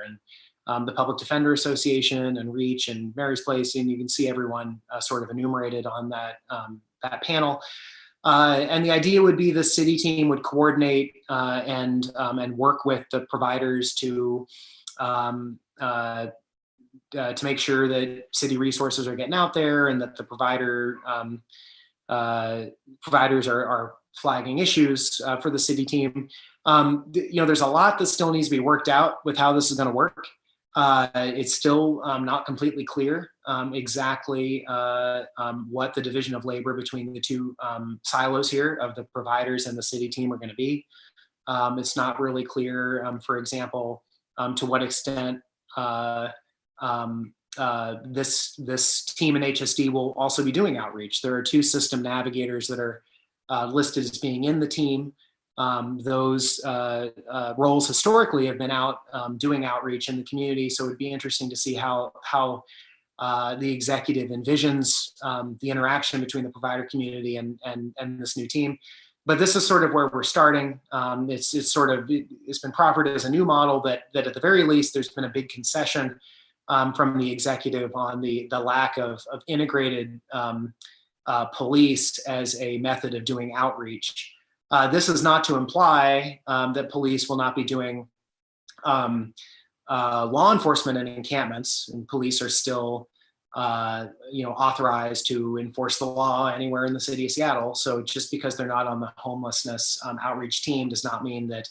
and the Public Defender Association and REACH and Mary's Place, and you can see everyone sort of enumerated on that panel. And the idea would be the city team would coordinate and work with the providers to make sure that city resources are getting out there and that the providers are flagging issues for the city team. There's a lot that still needs to be worked out with how this is going to work. It's still not completely clear exactly what the division of labor between the two silos here of the providers and the city team are going to be. It's not really clear, for example, to what extent this team in HSD will also be doing outreach. There are two system navigators that are listed as being in the team. Those roles historically have been out doing outreach in the community, so it'd be interesting to see how the executive envisions the interaction between the provider community and this new team. But this is sort of where we're starting. It's been proffered as a new model that at the very least there's been a big concession from the executive on the lack of integrated police as a method of doing outreach. This is not to imply that police will not be doing law enforcement in encampments, and police are still authorized to enforce the law anywhere in the city of Seattle. So just because they're not on the homelessness outreach team does not mean that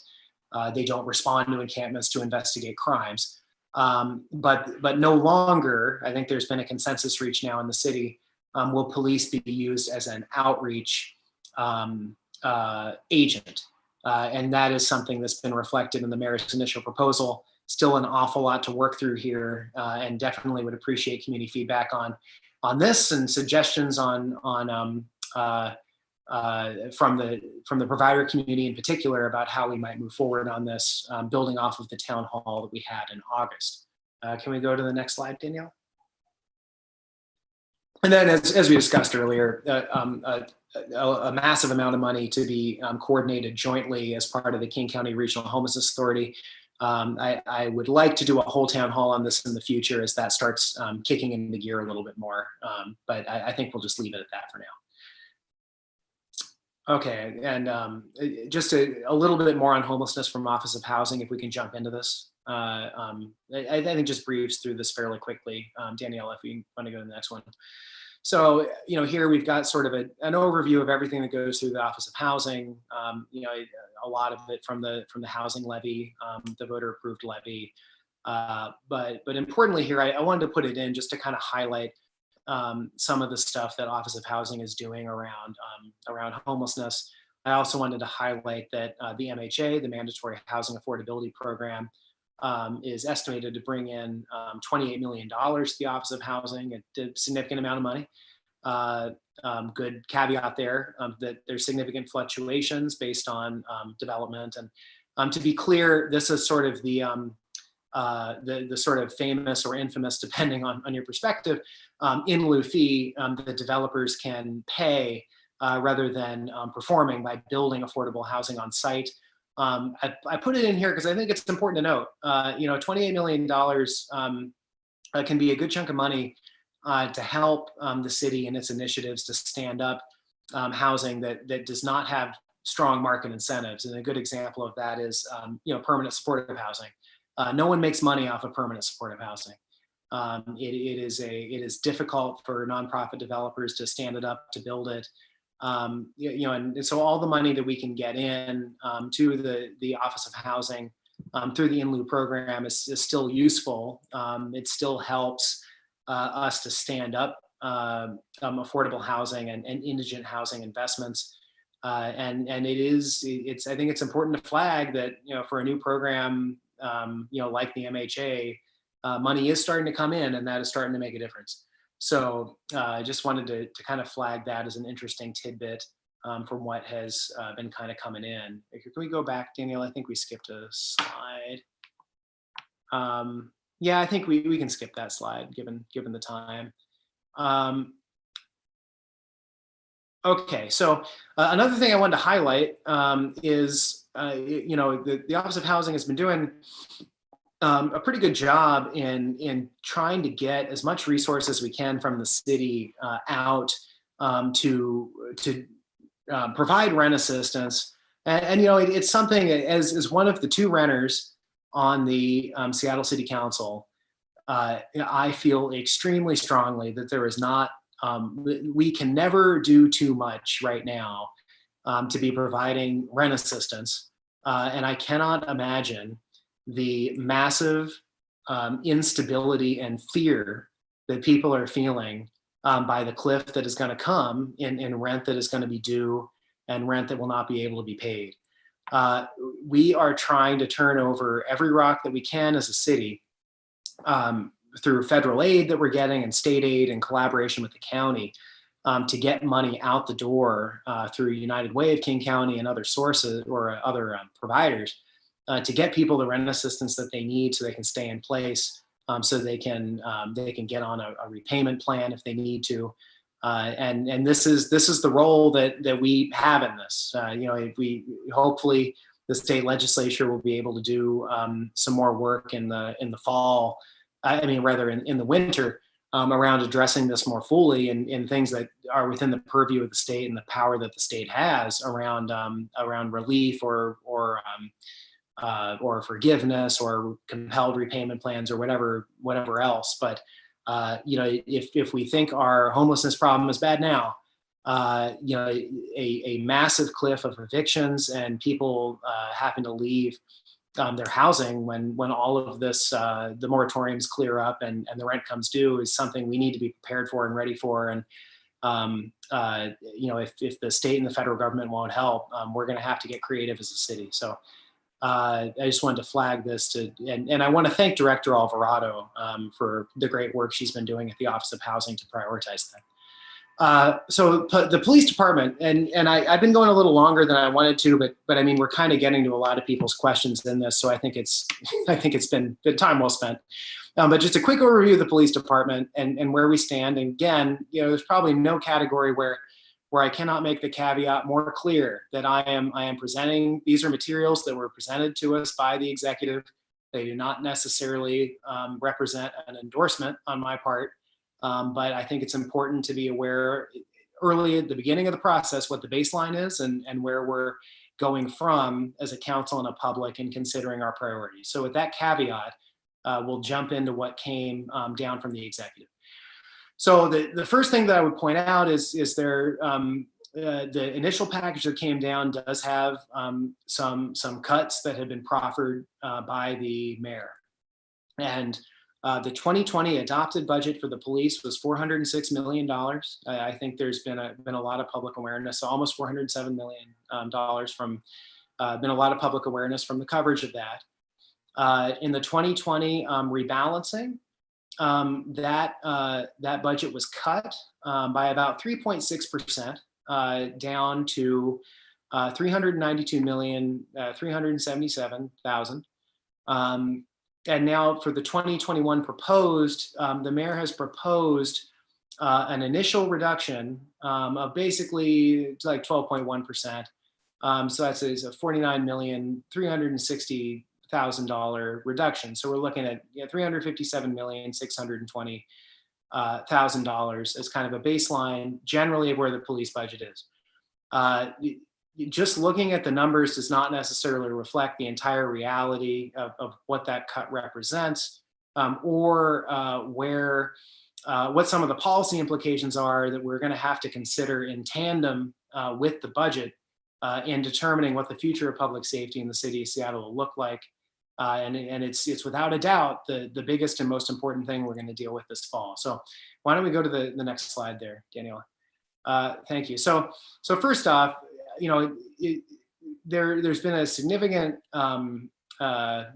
they don't respond to encampments to investigate crimes. But no longer, I think there's been a consensus reached now in the city, will police be used as an outreach agent. And that is something that's been reflected in the mayor's initial proposal. Still an awful lot to work through here, and definitely would appreciate community feedback on this and suggestions from the provider community in particular about how we might move forward on this, building off of the town hall that we had in August. Can we go to the next slide, Danielle? And then, as we discussed earlier, a massive amount of money to be coordinated jointly as part of the King County Regional Homelessness Authority. I would like to do a whole town hall on this in the future as that starts kicking into gear a little bit more. But I think we'll just leave it at that for now. Okay, and just a little bit more on homelessness from Office of Housing, if we can jump into this. I think just breeze through this fairly quickly. Danielle, if you want to go to the next one. So, here we've got sort of an overview of everything that goes through the Office of Housing. A lot of it from the housing levy, the voter approved levy. But importantly here, I wanted to put it in just to kind of highlight some of the stuff that Office of Housing is doing around homelessness. I also wanted to highlight that the MHA, the Mandatory Housing Affordability Program, is estimated to bring in $28 million to the Office of Housing, a significant amount of money. Good caveat there that there's significant fluctuations based on development. And to be clear, this is sort of the sort of famous or infamous, depending on your perspective, in lieu fee that developers can pay rather than performing by building affordable housing on site. I put it in here because I think it's important to note, $28 million can be a good chunk of money to help the city and its initiatives to stand up housing that does not have strong market incentives. And a good example of that is, permanent supportive housing. No one makes money off of permanent supportive housing. It is difficult for nonprofit developers to stand it up, to build it. And so all the money that we can get in to the Office of Housing through the in lieu program is still useful. It still helps us to stand up affordable housing and indigent housing investments. And I think it's important to flag that, for a new program, like the MHA, money is starting to come in, and that is starting to make a difference. So I just wanted to kind of flag that as an interesting tidbit from what has been kind of coming in. Can we go back, Danielle? I think we skipped a slide. Yeah, I think we can skip that slide given the time. Okay, so another thing I wanted to highlight is, the Office of Housing has been doing a pretty good job in trying to get as much resource as we can from the city out to provide rent assistance. And it's something, as one of the two renters on the Seattle City Council, I feel extremely strongly that there is not, we can never do too much right now to be providing rent assistance. And I cannot imagine the massive instability and fear that people are feeling by the cliff that is going to come in rent that is going to be due and rent that will not be able to be paid. We are trying to turn over every rock that we can as a city through federal aid that we're getting and state aid in collaboration with the county to get money out the door through United Way of King County and other sources or other providers to get people the rent assistance that they need so they can stay in place so they can get on a repayment plan if they need to. And this is the role that we have in this. If we hopefully the state legislature will be able to do some more work in the fall. I mean, rather in the winter, around addressing this more fully in things that are within the purview of the state and the power that the state has around relief or forgiveness or compelled repayment plans or whatever else. But if we think our homelessness problem is bad now, a massive cliff of evictions and people having to leave their housing when all of this the moratoriums clear up and the rent comes due is something we need to be prepared for and ready for. And if the state and the federal government won't help, we're going to have to get creative as a city. So I just wanted to flag this and I want to thank Director Alvarado for the great work she's been doing at the Office of Housing to prioritize that. So the police department, and I've been going a little longer than I wanted to, but I mean, we're kind of getting to a lot of people's questions in this. So I think it's been good time well spent. But just a quick overview of the police department and where we stand. And again, there's probably no category where I cannot make the caveat more clear that I am presenting. These are materials that were presented to us by the executive. They do not necessarily represent an endorsement on my part. But I think it's important to be aware early at the beginning of the process what the baseline is and where we're going from as a council and a public in considering our priorities. So with that caveat, we'll jump into what came down from the executive. So the first thing that I would point out is the initial package that came down does have some cuts that have been proffered by the mayor. And the 2020 adopted budget for the police was $406 million. I think there's been a lot of public awareness, so almost $407 million from been a lot of public awareness from the coverage of that. In the 2020 rebalancing, that budget was cut by about 3.6%, down to $392,377,000. And now for the 2021 proposed, the mayor has proposed an initial reduction of basically like 12.1%. So that's a $49,360,000 reduction. So we're looking at $357,620,000 as kind of a baseline generally of where the police budget is. Just looking at the numbers does not necessarily reflect the entire reality of what that cut represents, or what some of the policy implications are that we're going to have to consider in tandem with the budget in determining what the future of public safety in the city of Seattle will look like. And it's without a doubt the biggest and most important thing we're going to deal with this fall. So why don't we go to the next slide there, Daniela? Thank you. So first off, there's been a significant, well, I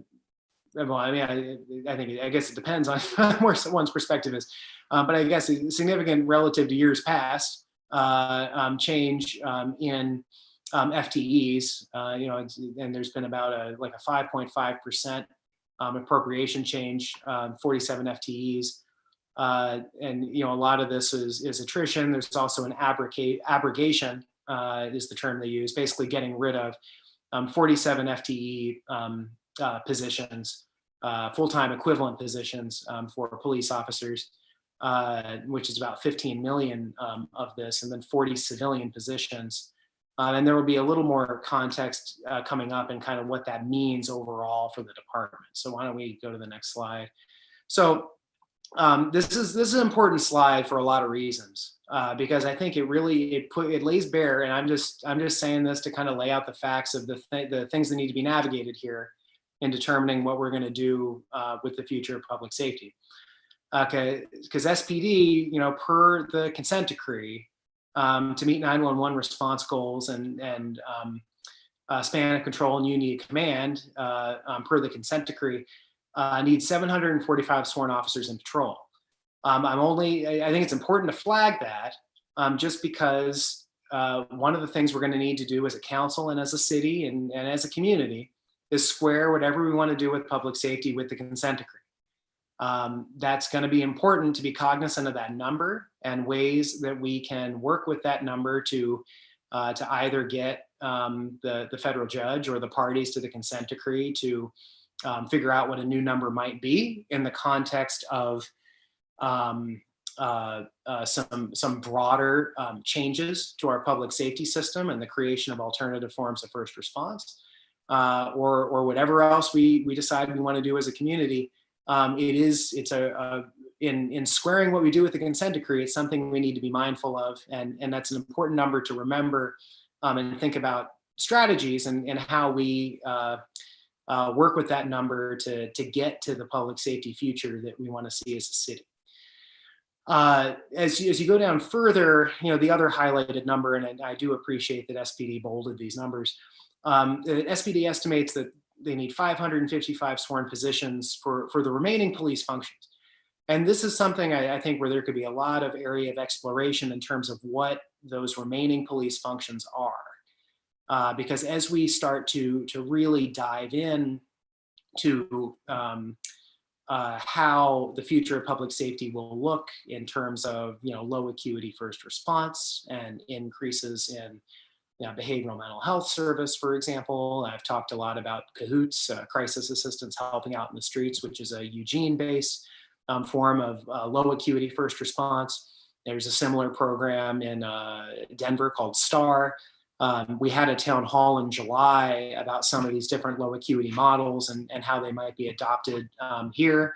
mean, I guess it depends on where one's perspective is, but I guess a significant relative to years past change in FTEs, and there's been about a 5.5% appropriation change, 47 FTEs. And a lot of this is attrition. There's also an abrogation, is the term they use, basically getting rid of 47 FTE positions, full-time equivalent positions for police officers, which is about 15 million of this, and then 40 civilian positions. And there will be a little more context coming up and kind of what that means overall for the department. So why don't we go to the next slide? So this is an important slide for a lot of reasons, because I think it lays bare, and I'm just saying this to kind of lay out the facts of the things that need to be navigated here in determining what we're going to do with the future of public safety. Okay, because SPD, per the consent decree, to meet 911 response goals and span of control and unity of command, per the consent decree, needs 745 sworn officers in patrol. I think it's important to flag that just because one of the things we're going to need to do as a council and as a city and as a community is square whatever we want to do with public safety with the consent decree. That's going to be important to be cognizant of that number and ways that we can work with that number to either get the federal judge or the parties to the consent decree to figure out what a new number might be in the context of some broader changes to our public safety system and the creation of alternative forms of first response, or whatever else we decide we want to do as a community. In squaring what we do with the consent decree, it's something we need to be mindful of, and that's an important number to remember and think about strategies and how we work with that number to get to the public safety future that we want to see as a city. As you go down further, the other highlighted number, and I do appreciate that SPD bolded these numbers. The SPD estimates that they need 555 sworn positions for the remaining police functions. And this is something I think where there could be a lot of area of exploration in terms of what those remaining police functions are. Because as we start to really dive in to how the future of public safety will look in terms of low acuity first response and increases in behavioral mental health service, for example. I've talked a lot about CAHOOTS, crisis assistance helping out in the streets, which is a Eugene-based form of low acuity first response. There's a similar program in Denver called STAR. We had a town hall in July about some of these different low acuity models and how they might be adopted here.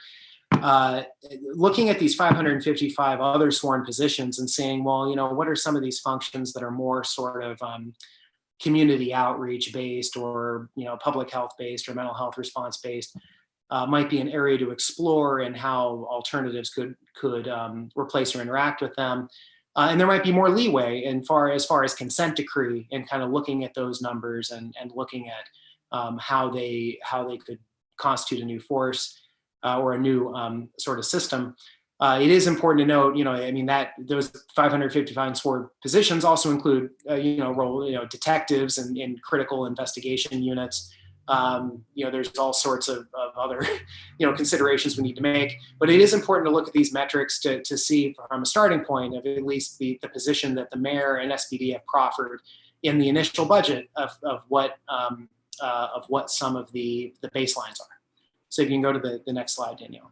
Looking at these 555 other sworn positions and saying, well, what are some of these functions that are more sort of community outreach based or, public health based or mental health response based, might be an area to explore and how alternatives could replace or interact with them. And there might be more leeway as far as consent decree and kind of looking at those numbers and looking at how they could constitute a new force or a new sort of system. It is important to note, that those 555 sworn positions also include, detectives and in critical investigation units. There's all sorts of other, considerations we need to make, but it is important to look at these metrics to see from a starting point of at least the position that the mayor and SPD have proffered in the initial budget of what some of the baselines are. So if you can go to the next slide, Danielle.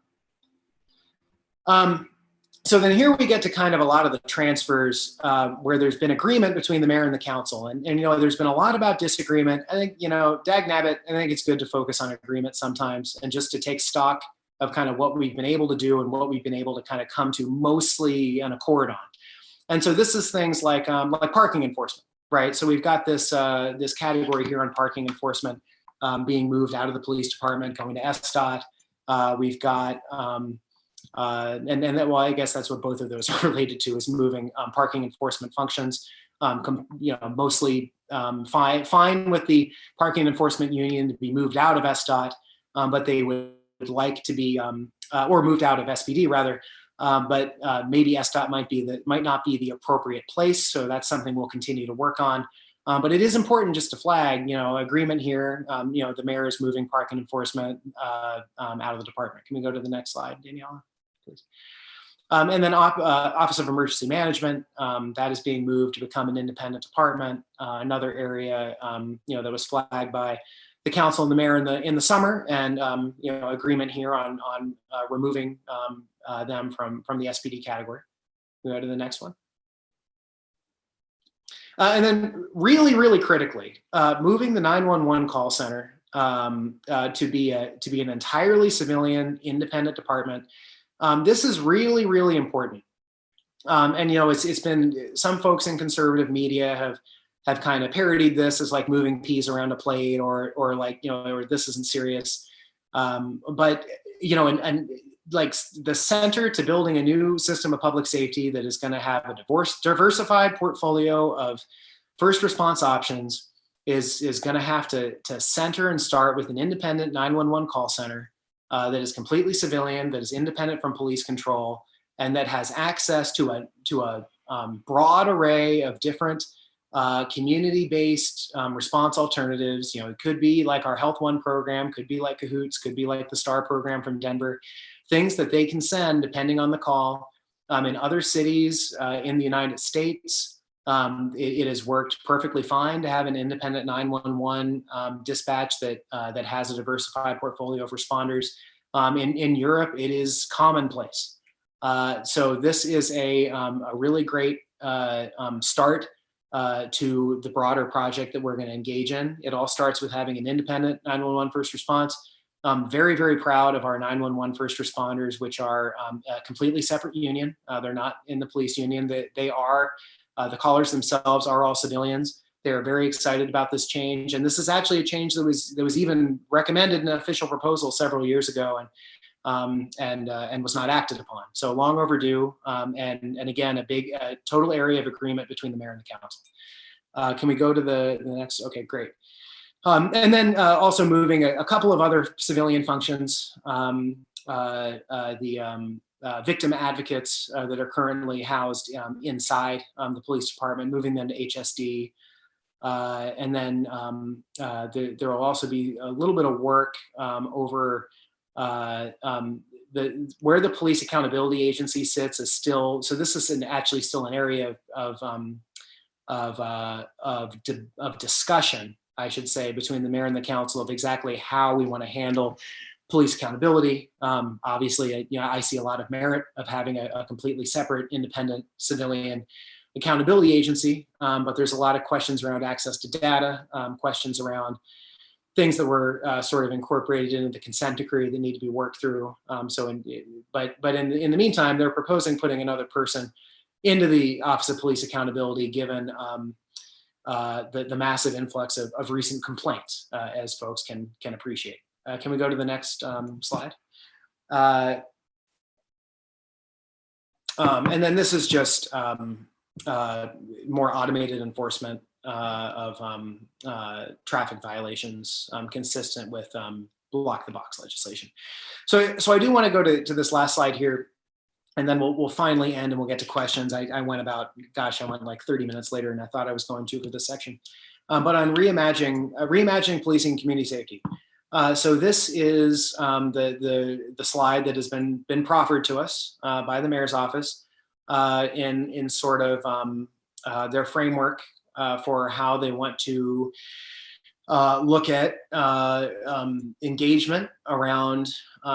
So then here we get to kind of a lot of the transfers where there's been agreement between the mayor and the council. And there's been a lot about disagreement. I think, dagnabbit, I think it's good to focus on agreement sometimes and just to take stock of kind of what we've been able to do and what we've been able to kind of come to mostly an accord on. And so this is things like parking enforcement, right? So we've got this category here on parking enforcement being moved out of the police department, going to SDOT. We've got, I guess that's what both of those are related to, is moving parking enforcement functions. Mostly fine with the parking enforcement union to be moved out of SDOT, but they would like to be, or moved out of SPD rather. But maybe SDOT might not be the appropriate place. So that's something we'll continue to work on. But it is important just to flag, agreement here. The mayor is moving parking enforcement out of the department. Can we go to the next slide, Daniela, please? And then Office of Emergency Management, that is being moved to become an independent department. Another area, that was flagged by the council and the mayor in the summer, and agreement here on removing them from the SPD category. We go to the next one. And then really, really critically, moving the 911 call center to be an entirely civilian independent department. This is really, really important. And it's been, some folks in conservative media have kind of parodied this as like moving peas around a plate or like, or this isn't serious. But like the center to building a new system of public safety that is going to have a diversified portfolio of first response options is going to have to center and start with an independent 911 call center that is completely civilian, that is independent from police control, and that has access to a broad array of different community-based response alternatives. You know, it could be like our Health One program, could be like Cahoots, could be like the STAR program from Denver, things that they can send depending on the call. In other cities in the United States, it has worked perfectly fine to have an independent 911 dispatch that has a diversified portfolio of responders. In Europe, it is commonplace. So this is a really great start to the broader project that we're going to engage in. It all starts with having an independent 911 first response. I'm very, very proud of our 911 first responders, which are a completely separate union. They're not in the police union. They are, the callers themselves are all civilians. They're very excited about this change. And this is actually a change that was even recommended in an official proposal several years ago and was not acted upon. So long overdue. And again, a big total area of agreement between the mayor and the council. Can we go to the next? Okay, great. And then also moving a couple of other civilian functions, the victim advocates that are currently housed inside the police department, moving them to HSD. And then there will also be a little bit of work over where the police accountability agency sits is still, so this is actually still an area of discussion, I should say, between the mayor and the council of exactly how we want to handle police accountability. Obviously, I see a lot of merit of having a completely separate, independent civilian accountability agency, but there's a lot of questions around access to data, questions around things that were sort of incorporated into the consent decree that need to be worked through. But in the meantime, they're proposing putting another person into the Office of Police Accountability, given the massive influx of recent complaints, as folks can appreciate. Can we go to the next slide? And then this is just more automated enforcement of traffic violations consistent with block the box legislation. So I do want to go to this last slide here, and then we'll finally end and we'll get to questions. I went like 30 minutes later than I thought I was going to for this section. But on reimagining policing community safety. So this is the slide that has been proffered to us by the mayor's office in sort of their framework for how they want to look at engagement around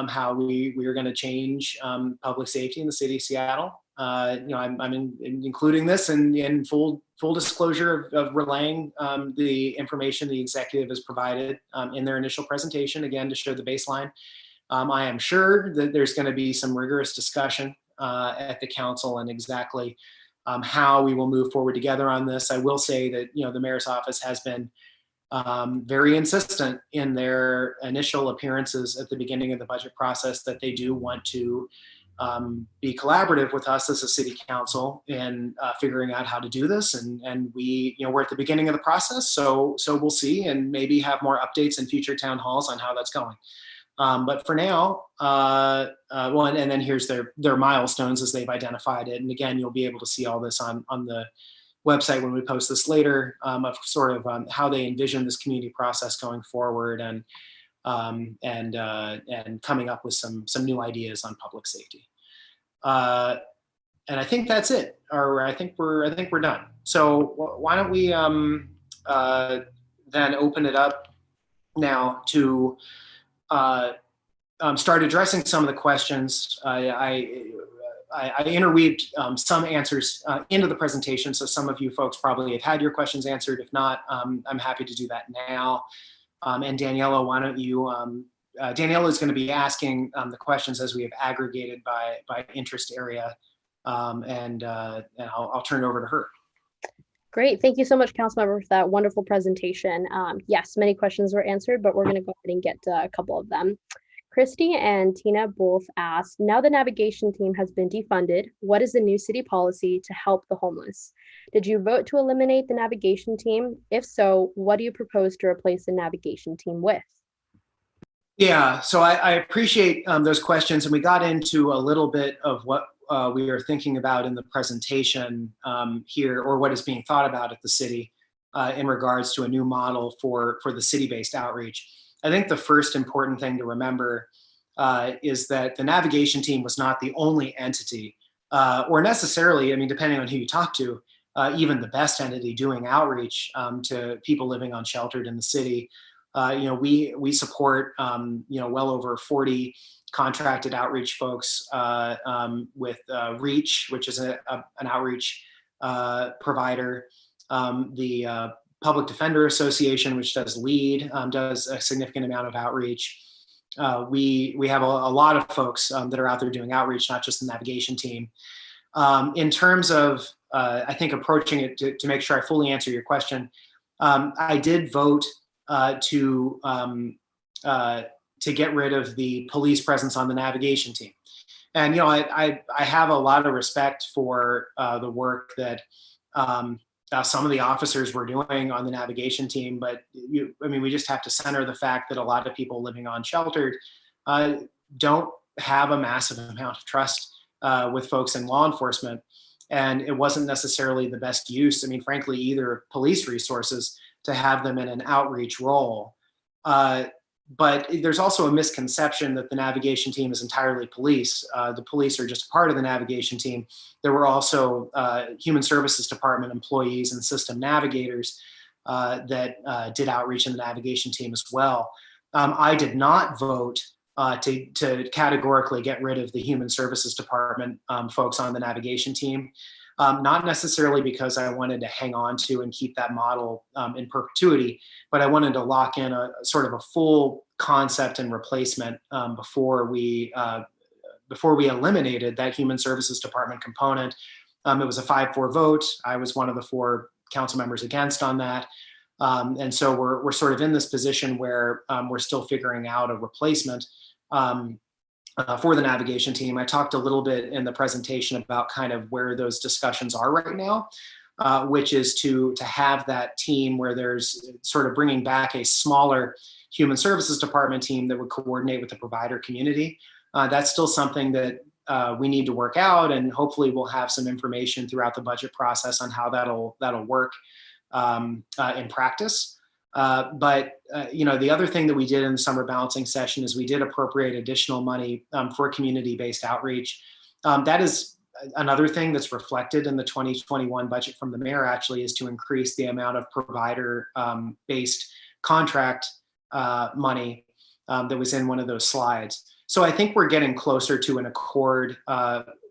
how we are going to change public safety in the city of Seattle. I'm including this in full disclosure of relaying the information the executive has provided in their initial presentation, again, to show the baseline. I am sure that there's going to be some rigorous discussion at the council and exactly how we will move forward together on this. I will say that the mayor's office has been very insistent in their initial appearances at the beginning of the budget process that they do want to be collaborative with us as a city council in figuring out how to do this. And we, we're at the beginning of the process, so we'll see and maybe have more updates in future town halls on how that's going. But for now, and then here's their milestones as they've identified it. And again, you'll be able to see all this on the website when we post this later, of sort of how they envision this community process going forward, and coming up with some new ideas on public safety. And I think that's it, or I think we're done. So why don't we then open it up now to start addressing some of the questions. I interweaved some answers into the presentation, so some of you folks probably have had your questions answered. If not, I'm happy to do that now. And Daniela, why don't you, Daniela is going to be asking the questions as we have aggregated by interest area, and I'll turn it over to her. Great. Thank you so much, Councilmember, for that wonderful presentation. Yes, many questions were answered, but we're going to go ahead and get a couple of them. Christy and Tina both asked, now the navigation team has been defunded, what is the new city policy to help the homeless? Did you vote to eliminate the navigation team? If so, what do you propose to replace the navigation team with? Yeah, so I appreciate those questions, and we got into a little bit of we are thinking about in the presentation here, or what is being thought about at the city in regards to a new model for the city-based outreach. I think the first important thing to remember is that the navigation team was not the only entity, or necessarily, I mean, depending on who you talk to, even the best entity doing outreach to people living unsheltered in the city. We support well over 40 contracted outreach folks with Reach, which is an outreach provider. The Public Defender Association, which does LEAD, does a significant amount of outreach. We have a lot of folks that are out there doing outreach, not just the navigation team. In terms of, I think, approaching it to make sure I fully answer your question, I did vote to get rid of the police presence on the navigation team. And, I have a lot of respect for the work that some of the officers were doing on the navigation team, but we just have to center the fact that a lot of people living unsheltered don't have a massive amount of trust with folks in law enforcement. And it wasn't necessarily the best use, frankly, either police resources to have them in an outreach role. But there's also a misconception that the navigation team is entirely police. The police are just part of the navigation team. There were also Human Services Department employees and system navigators that did outreach in the navigation team as well. I did not vote to categorically get rid of the Human Services Department folks on the navigation team. Not necessarily because I wanted to hang on to and keep that model in perpetuity, but I wanted to lock in a sort of a full concept and replacement before we eliminated that Human Services Department component. It was a 5-4 vote. I was one of the 4 council members against on that. And so we're sort of in this position where we're still figuring out a replacement for the navigation team. I talked a little bit in the presentation about kind of where those discussions are right now, which is to have that team where there's sort of bringing back a smaller Human Services Department team that would coordinate with the provider community. That's still something that we need to work out, and hopefully we'll have some information throughout the budget process on how that'll work in practice. But the other thing that we did in the summer balancing session is we did appropriate additional money for community-based outreach. That is another thing that's reflected in the 2021 budget from the mayor, actually, is to increase the amount of provider-based contract money that was in one of those slides. So I think we're getting closer to an accord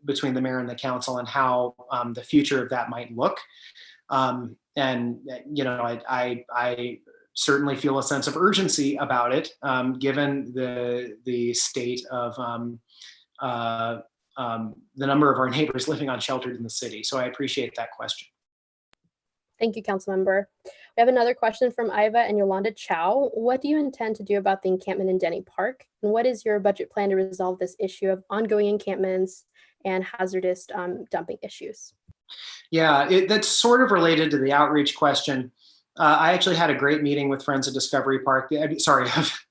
between the mayor and the council and how the future of that might look. I certainly feel a sense of urgency about it, given the state of the number of our neighbors living unsheltered in the city. So I appreciate that question. Thank you, Councilmember. We have another question from Iva and Yolanda Chow. What do you intend to do about the encampment in Denny Park? And what is your budget plan to resolve this issue of ongoing encampments and hazardous dumping issues? Yeah, that's sort of related to the outreach question. I actually had a great meeting with Friends of Discovery Park,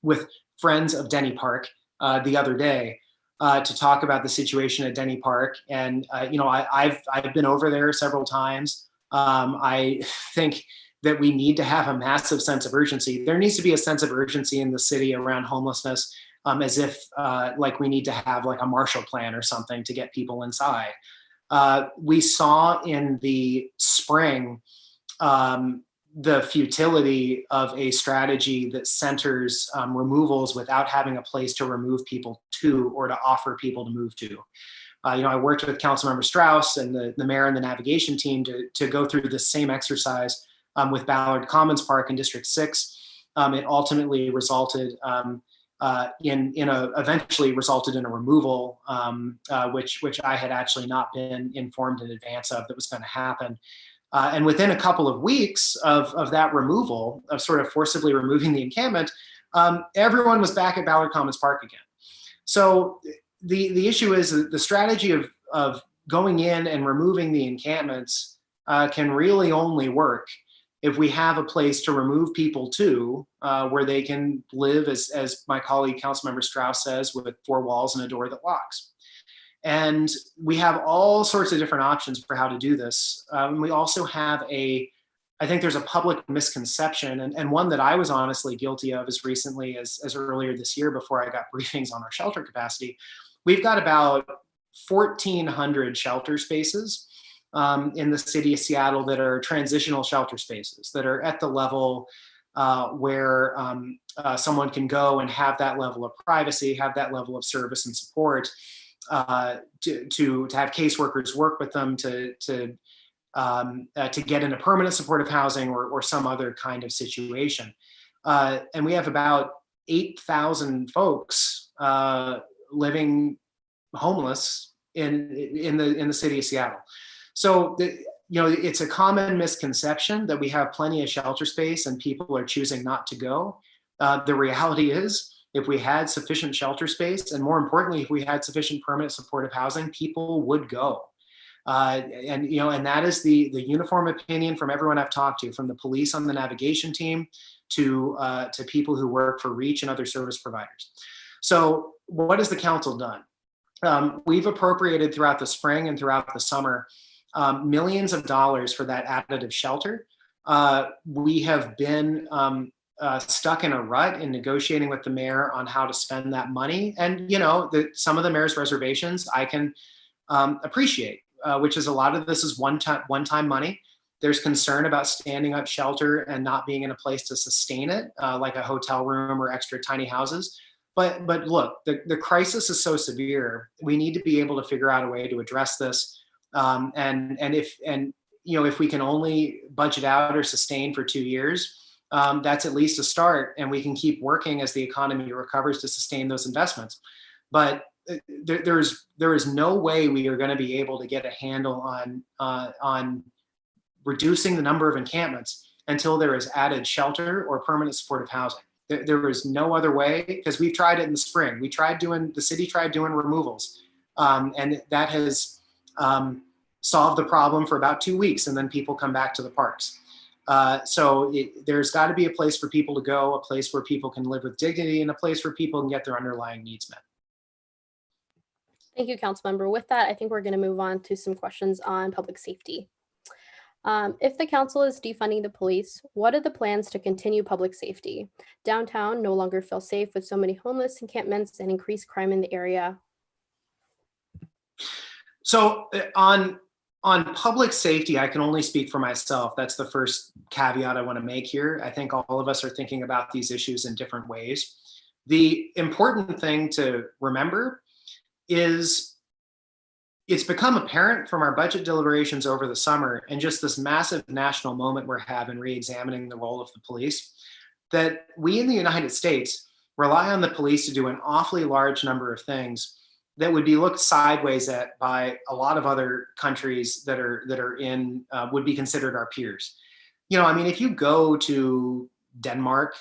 with Friends of Denny Park the other day to talk about the situation at Denny Park. And, I've been over there several times. I think that we need to have a massive sense of urgency. There needs to be a sense of urgency in the city around homelessness, as if like we need to have like a Marshall Plan or something to get people inside. We saw in the spring the futility of a strategy that centers removals without having a place to remove people to or to offer people to move to. I worked with Councilmember Strauss and the mayor and the navigation team to go through the same exercise with Ballard Commons Park in District 6. It ultimately resulted eventually resulted in a removal, which I had actually not been informed in advance of that was going to happen. And within a couple of weeks of that removal, of sort of forcibly removing the encampment, everyone was back at Ballard Commons Park again. So the issue is that the strategy of going in and removing the encampments can really only work if we have a place to remove people to, where they can live, as my colleague Councilmember Strauss says, with 4 walls and a door that locks. And we have all sorts of different options for how to do this. We also have I think there's a public misconception, and one that I was honestly guilty of as recently as earlier this year before I got briefings on our shelter capacity. We've got about 1,400 shelter spaces in the city of Seattle that are transitional shelter spaces that are at the level where someone can go and have that level of privacy, have that level of service and support, to have caseworkers work with them to get into permanent supportive housing or some other kind of situation. And we have about 8,000 folks living homeless in the city of Seattle. So it's a common misconception that we have plenty of shelter space and people are choosing not to go. The reality is, if we had sufficient shelter space, and more importantly, if we had sufficient permanent supportive housing, people would go. And that is the uniform opinion from everyone I've talked to, from the police on the navigation team to people who work for Reach and other service providers. So what has the council done? We've appropriated throughout the spring and throughout the summer millions of dollars for that additive shelter. We have been stuck in a rut in negotiating with the mayor on how to spend that money. And, some of the mayor's reservations I can appreciate, which is a lot of this is one-time money. There's concern about standing up shelter and not being in a place to sustain it, like a hotel room or extra tiny houses. But look, the crisis is so severe. We need to be able to figure out a way to address this. And if we can only budget out or sustain for 2 years, that's at least a start, and we can keep working as the economy recovers to sustain those investments. But there is no way we are going to be able to get a handle on reducing the number of encampments until there is added shelter or permanent supportive housing. There is no other way, because we've tried it in the spring. The city tried doing removals, and that has solved the problem for about 2 weeks, and then people come back to the parks. So there's got to be a place for people to go, a place where people can live with dignity, and a place where people can get their underlying needs met. Thank you, Councilmember. With that, I think we're going to move on to some questions on public safety. If the council is defunding the police, what are the plans to continue public safety? Downtown no longer feels safe with so many homeless encampments and increased crime in the area. So on public safety, I can only speak for myself. That's the first caveat I want to make here. I think all of us are thinking about these issues in different ways. The important thing to remember is it's become apparent from our budget deliberations over the summer and just this massive national moment we're having re-examining the role of the police, that we in the United States rely on the police to do an awfully large number of things that would be looked sideways at by a lot of other countries that are in would be considered our peers. If you go to Denmark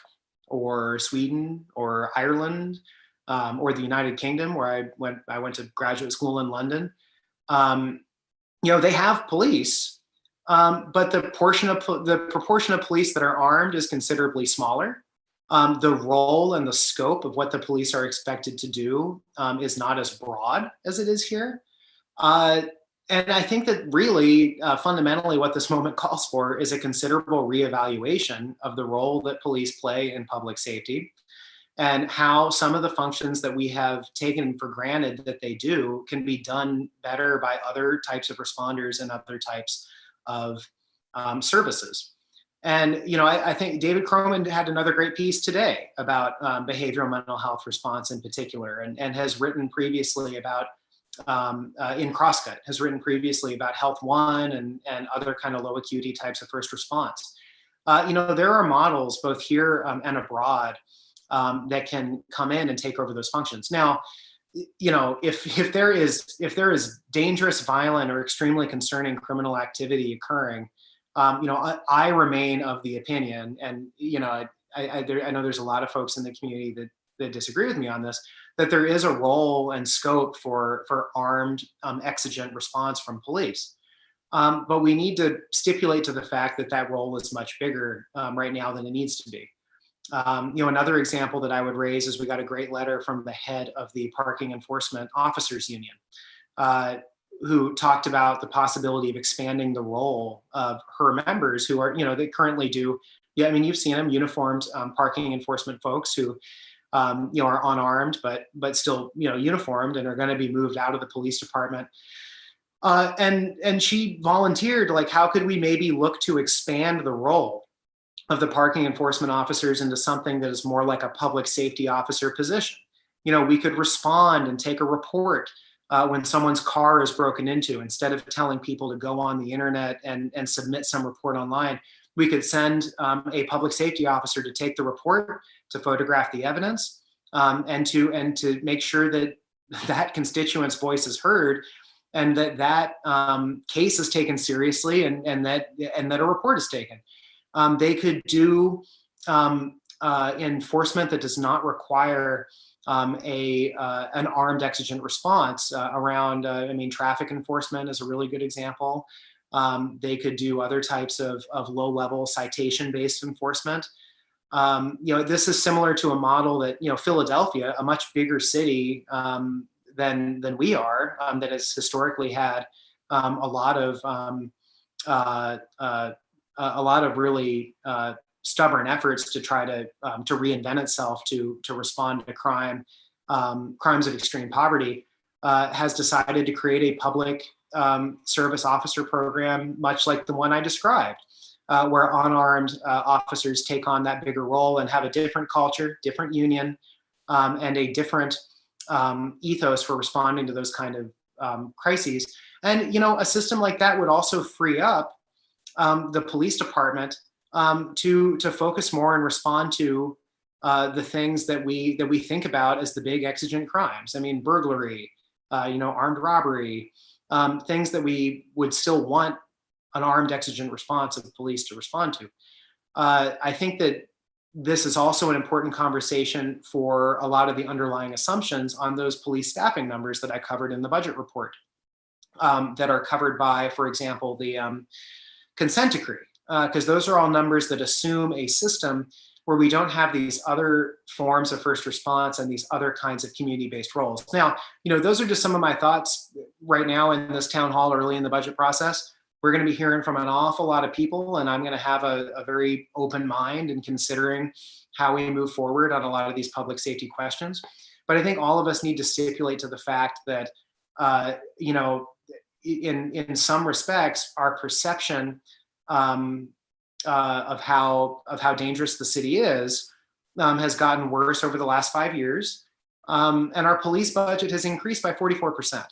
or Sweden or Ireland or the United Kingdom, where I went to graduate school in London, they have police, but the proportion of police that are armed is considerably smaller. The role and the scope of what the police are expected to do is not as broad as it is here. And I think that really, fundamentally, what this moment calls for is a considerable reevaluation of the role that police play in public safety, and how some of the functions that we have taken for granted that they do can be done better by other types of responders and other types of services. And I think David Croman had another great piece today about behavioral mental health response in particular, and has written previously about in Crosscut, has written previously about Health One and other kind of low acuity types of first response. There are models both here and abroad that can come in and take over those functions. Now, if there is dangerous, violent, or extremely concerning criminal activity occurring, I remain of the opinion, and I know there's a lot of folks in the community that disagree with me on this, that there is a role and scope for armed exigent response from police. But we need to stipulate to the fact that role is much bigger right now than it needs to be. Another example that I would raise is we got a great letter from the head of the Parking Enforcement Officers Union, who talked about the possibility of expanding the role of her members who are, they currently do, yeah, I mean, you've seen them, uniformed parking enforcement folks who, are unarmed, but still, uniformed and are going to be moved out of the police department. And she volunteered, like, how could we maybe look to expand the role of the parking enforcement officers into something that is more like a public safety officer position? We could respond and take a report when someone's car is broken into. Instead of telling people to go on the internet and submit some report online, we could send a public safety officer to take the report, to photograph the evidence, and to make sure that that constituent's voice is heard, and that case is taken seriously, and that a report is taken. They could do enforcement that does not require an armed exigent response around. Traffic enforcement is a really good example. They could do other types of low-level citation-based enforcement. This is similar to a model that Philadelphia, a much bigger city than we are, that has historically had a lot of really stubborn efforts to try to reinvent itself to respond to crimes of extreme poverty, has decided to create a public service officer program, much like the one I described, where unarmed officers take on that bigger role and have a different culture, different union, and a different ethos for responding to those kind of crises. And a system like that would also free up the police department to focus more and respond to the things that we think about as the big exigent crimes. I mean, burglary, armed robbery, things that we would still want an armed exigent response of the police to respond to. I think that this is also an important conversation for a lot of the underlying assumptions on those police staffing numbers that I covered in the budget report, that are covered by, for example, the consent decree, because those are all numbers that assume a system where we don't have these other forms of first response and these other kinds of community-based roles. Now, those are just some of my thoughts right now in this town hall early in the budget process. We're going to be hearing from an awful lot of people, and I'm going to have a very open mind in considering how we move forward on a lot of these public safety questions. But I think all of us need to stipulate to the fact that, in some respects, our perception of how dangerous the city is has gotten worse over the last 5 years, and our police budget has increased by 44%.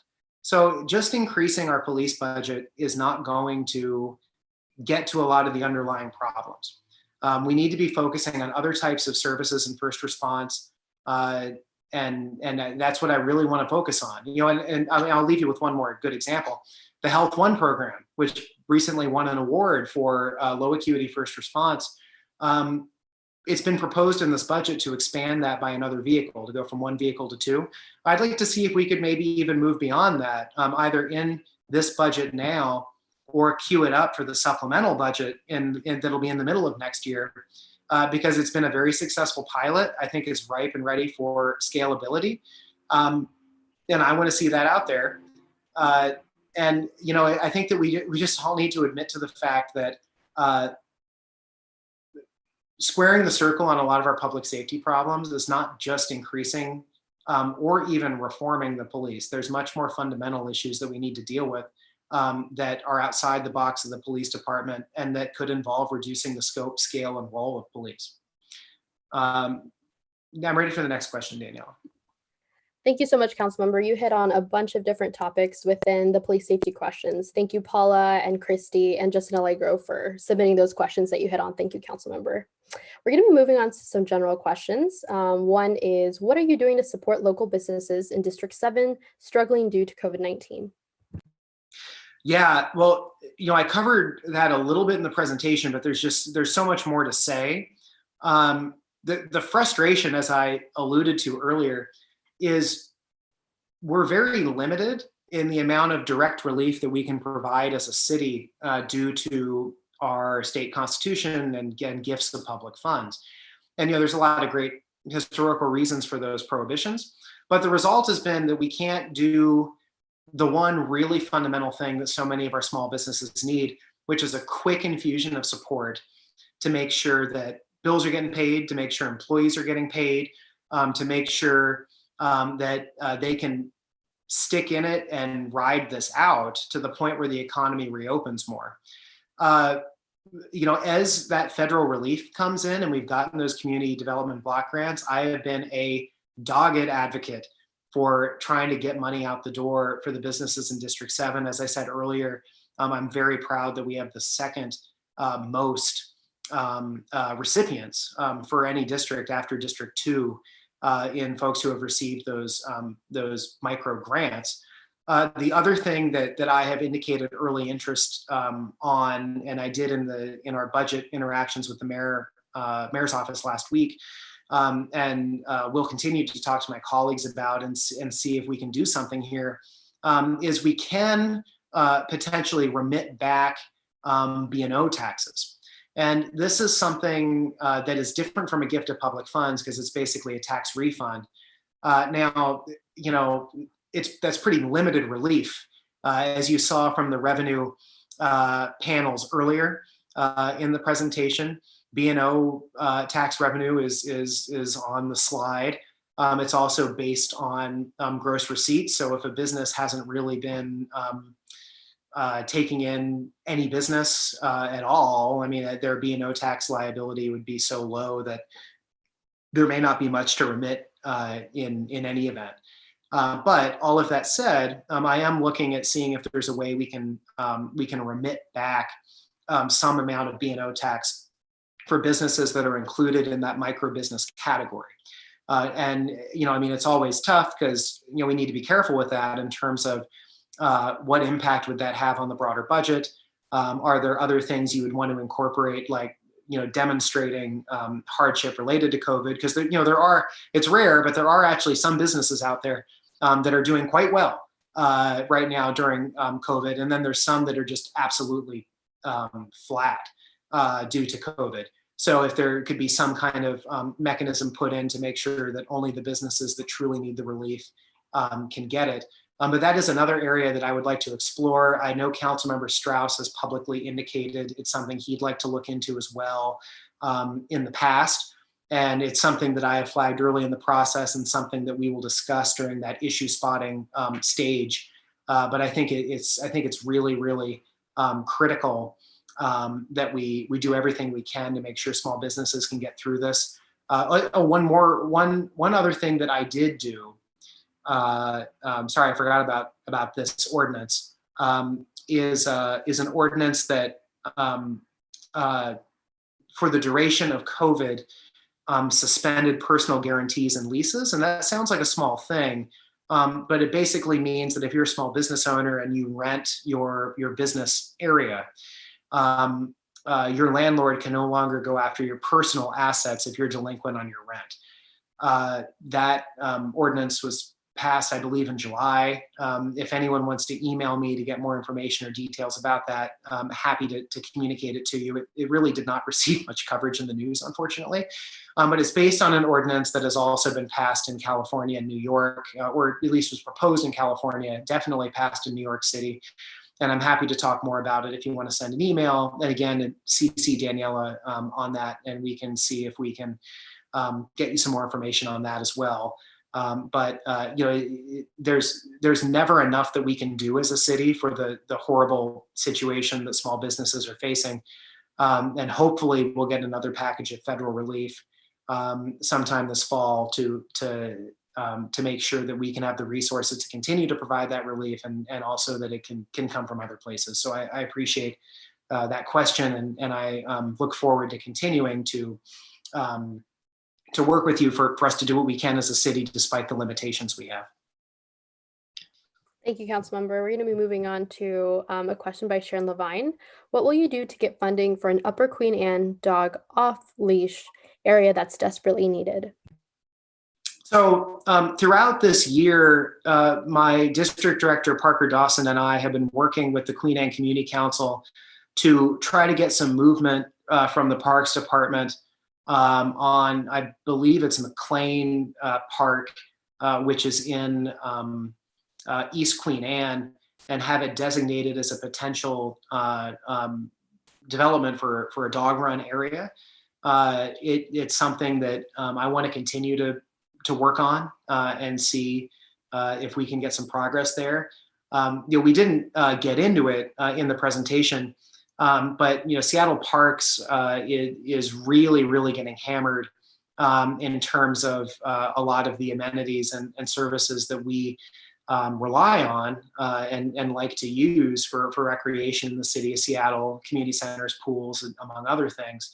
So just increasing our police budget is not going to get to a lot of the underlying problems. We need to be focusing on other types of services and first response, and that's what I really want to focus on. And I'll leave you with one more good example: the Health One program, which recently won an award for low acuity first response. It's been proposed in this budget to expand that by another vehicle, to go from one vehicle to two. I'd like to see if we could maybe even move beyond that, either in this budget now or queue it up for the supplemental budget that'll be in the middle of next year, because it's been a very successful pilot. I think it's ripe and ready for scalability. And I want to see that out there. And I think that we just all need to admit to the fact that squaring the circle on a lot of our public safety problems is not just increasing or even reforming the police. There's much more fundamental issues that we need to deal with that are outside the box of the police department, and that could involve reducing the scope, scale, and role of police. I'm ready for the next question, Danielle. Thank you so much, Councilmember. You hit on a bunch of different topics within the police safety questions. Thank you, Paula and Christy and Justin Allegro, for submitting those questions that you hit on. Thank you, Councilmember. We're going to be moving on to some general questions. One is, what are you doing to support local businesses in District 7 struggling due to COVID-19? Yeah, well, I covered that a little bit in the presentation, but there's so much more to say. The frustration, as I alluded to earlier, is we're very limited in the amount of direct relief that we can provide as a city due to our state constitution and gifts of public funds. And there's a lot of great historical reasons for those prohibitions, but the result has been that we can't do the one really fundamental thing that so many of our small businesses need, which is a quick infusion of support to make sure that bills are getting paid, to make sure employees are getting paid, to make sure that they can stick in it and ride this out to the point where the economy reopens more. As that federal relief comes in and we've gotten those community development block grants, I have been a dogged advocate for trying to get money out the door for the businesses in District 7. As I said earlier, I'm very proud that we have the second most recipients for any district after District 2 in folks who have received those micro grants. The other thing that I have indicated early interest on, and I did in our budget interactions with the mayor's office last week, and we'll continue to talk to my colleagues about and see if we can do something here, is we can potentially remit back B&O taxes. And this is something that is different from a gift of public funds because it's basically a tax refund. Now, that's pretty limited relief. As you saw from the revenue panels earlier in the presentation, B&O tax revenue is on the slide. It's also based on gross receipts. So if a business hasn't really been taking in any business at all, I mean, their B&O tax liability would be so low that there may not be much to remit in any event. But all of that said, I am looking at seeing if there's a way we can remit back some amount of B&O tax for businesses that are included in that micro business category. And it's always tough because we need to be careful with that in terms of what impact would that have on the broader budget? Are there other things you would want to incorporate, like demonstrating hardship related to COVID? Because it's rare, but there are actually some businesses out there that are doing quite well right now during COVID, and then there's some that are just absolutely flat due to COVID. So if there could be some kind of mechanism put in to make sure that only the businesses that truly need the relief can get it. But that is another area that I would like to explore. I know Councilmember Strauss has publicly indicated it's something he'd like to look into as well in the past. And it's something that I have flagged early in the process and something that we will discuss during that issue spotting stage. But I think it's really, really critical that we do everything we can to make sure small businesses can get through this. One other thing that I did do, sorry, I forgot about this ordinance, is an ordinance that for the duration of COVID, suspended personal guarantees and leases. And that sounds like a small thing, but it basically means that if you're a small business owner and you rent your business area, your landlord can no longer go after your personal assets if you're delinquent on your rent. That ordinance was passed, I believe, in July. If anyone wants to email me to get more information or details about that, I'm happy to communicate it to you. It really did not receive much coverage in the news, unfortunately. But it's based on an ordinance that has also been passed in California and New York, or at least was proposed in California, definitely passed in New York City. And I'm happy to talk more about it if you want to send an email. And again, CC Daniela on that, and we can see if we can get you some more information on that as well. But there's never enough that we can do as a city for the horrible situation that small businesses are facing. And hopefully we'll get another package of federal relief sometime this fall to make sure that we can have the resources to continue to provide that relief, and also that it can come from other places. So I appreciate that question, and I look forward to continuing to work with you for us to do what we can as a city despite the limitations we have. Thank you, Councilmember. We're going to be moving on to a question by Sharon Levine. What will you do to get funding for an Upper Queen Anne dog off-leash area that's desperately needed? So throughout this year, my district director, Parker Dawson, and I have been working with the Queen Anne Community Council to try to get some movement from the Parks Department on, I believe it's McLean Park, which is in East Queen Anne and have it designated as a potential development for a dog run area. It's something that I want to continue to work on and see if we can get some progress there. We didn't get into it in the presentation, but Seattle Parks is really getting hammered in terms of a lot of the amenities and services that we rely on and like to use for recreation in the city of Seattle, community centers, pools, among other things.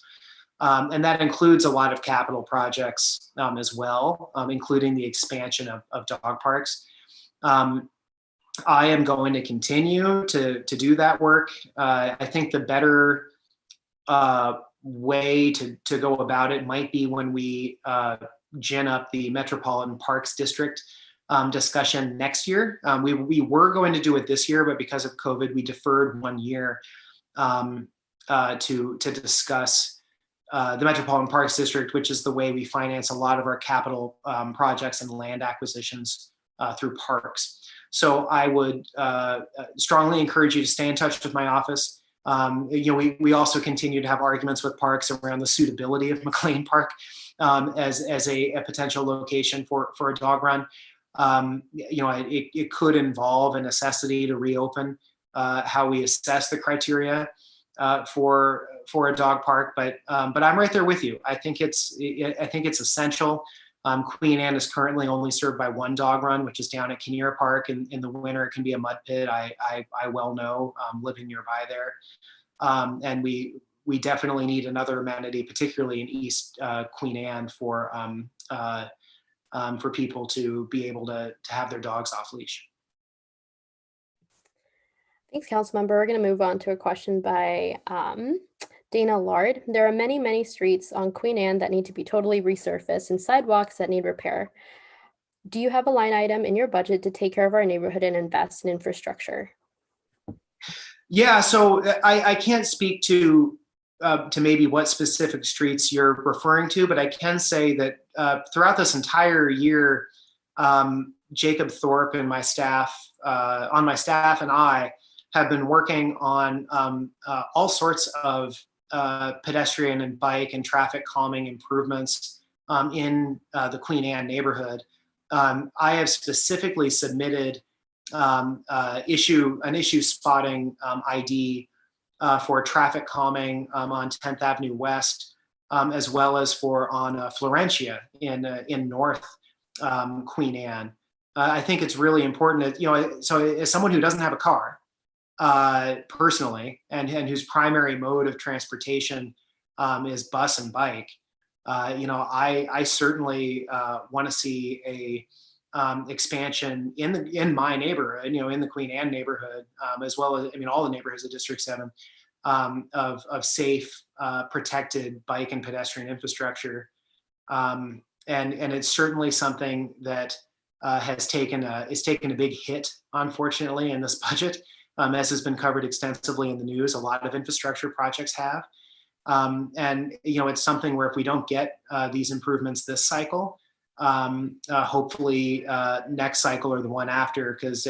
And that includes a lot of capital projects as well, including the expansion of dog parks. I am going to continue to do that work. I think the better way to go about it might be when we gin up the Metropolitan Parks District discussion next year. We were going to do it this year, but because of COVID, we deferred 1 year to discuss the Metropolitan Parks District, which is the way we finance a lot of our capital projects and land acquisitions through parks. So I would strongly encourage you to stay in touch with my office. We also continue to have arguments with parks around the suitability of McLean Park as a potential location for a dog run. It could involve a necessity to reopen how we assess the criteria for a dog park, but I'm right there with you. I think it's essential. Queen Anne is currently only served by one dog run, which is down at Kinnear Park. In the winter, it can be a mud pit. I well know, living nearby there. And we definitely need another amenity, particularly in East Queen Anne, for people to be able to have their dogs off leash. Thanks, Councilmember. We're going to move on to a question by Dana Lard. There are many streets on Queen Anne that need to be totally resurfaced and sidewalks that need repair. Do you have a line item in your budget to take care of our neighborhood and invest in infrastructure? Yeah, so I can't speak to maybe what specific streets you're referring to, but I can say that throughout this entire year, Jacob Thorpe and my staff, and I have been working on all sorts of pedestrian and bike and traffic calming improvements in the Queen Anne neighborhood. I have specifically submitted an issue spotting ID for traffic calming on 10th Avenue West, as well as on Florentia in North Queen Anne. I think it's really important that, so as someone who doesn't have a car personally, and whose primary mode of transportation is bus and bike, I certainly want to see a expansion in my neighborhood, in the Queen Anne neighborhood, as well as all the neighborhoods of District 7, of safe, protected bike and pedestrian infrastructure, and it's certainly something that has taken a big hit, unfortunately, in this budget. As has been covered extensively in the news, a lot of infrastructure projects have. And it's something where if we don't get these improvements this cycle, hopefully next cycle or the one after, because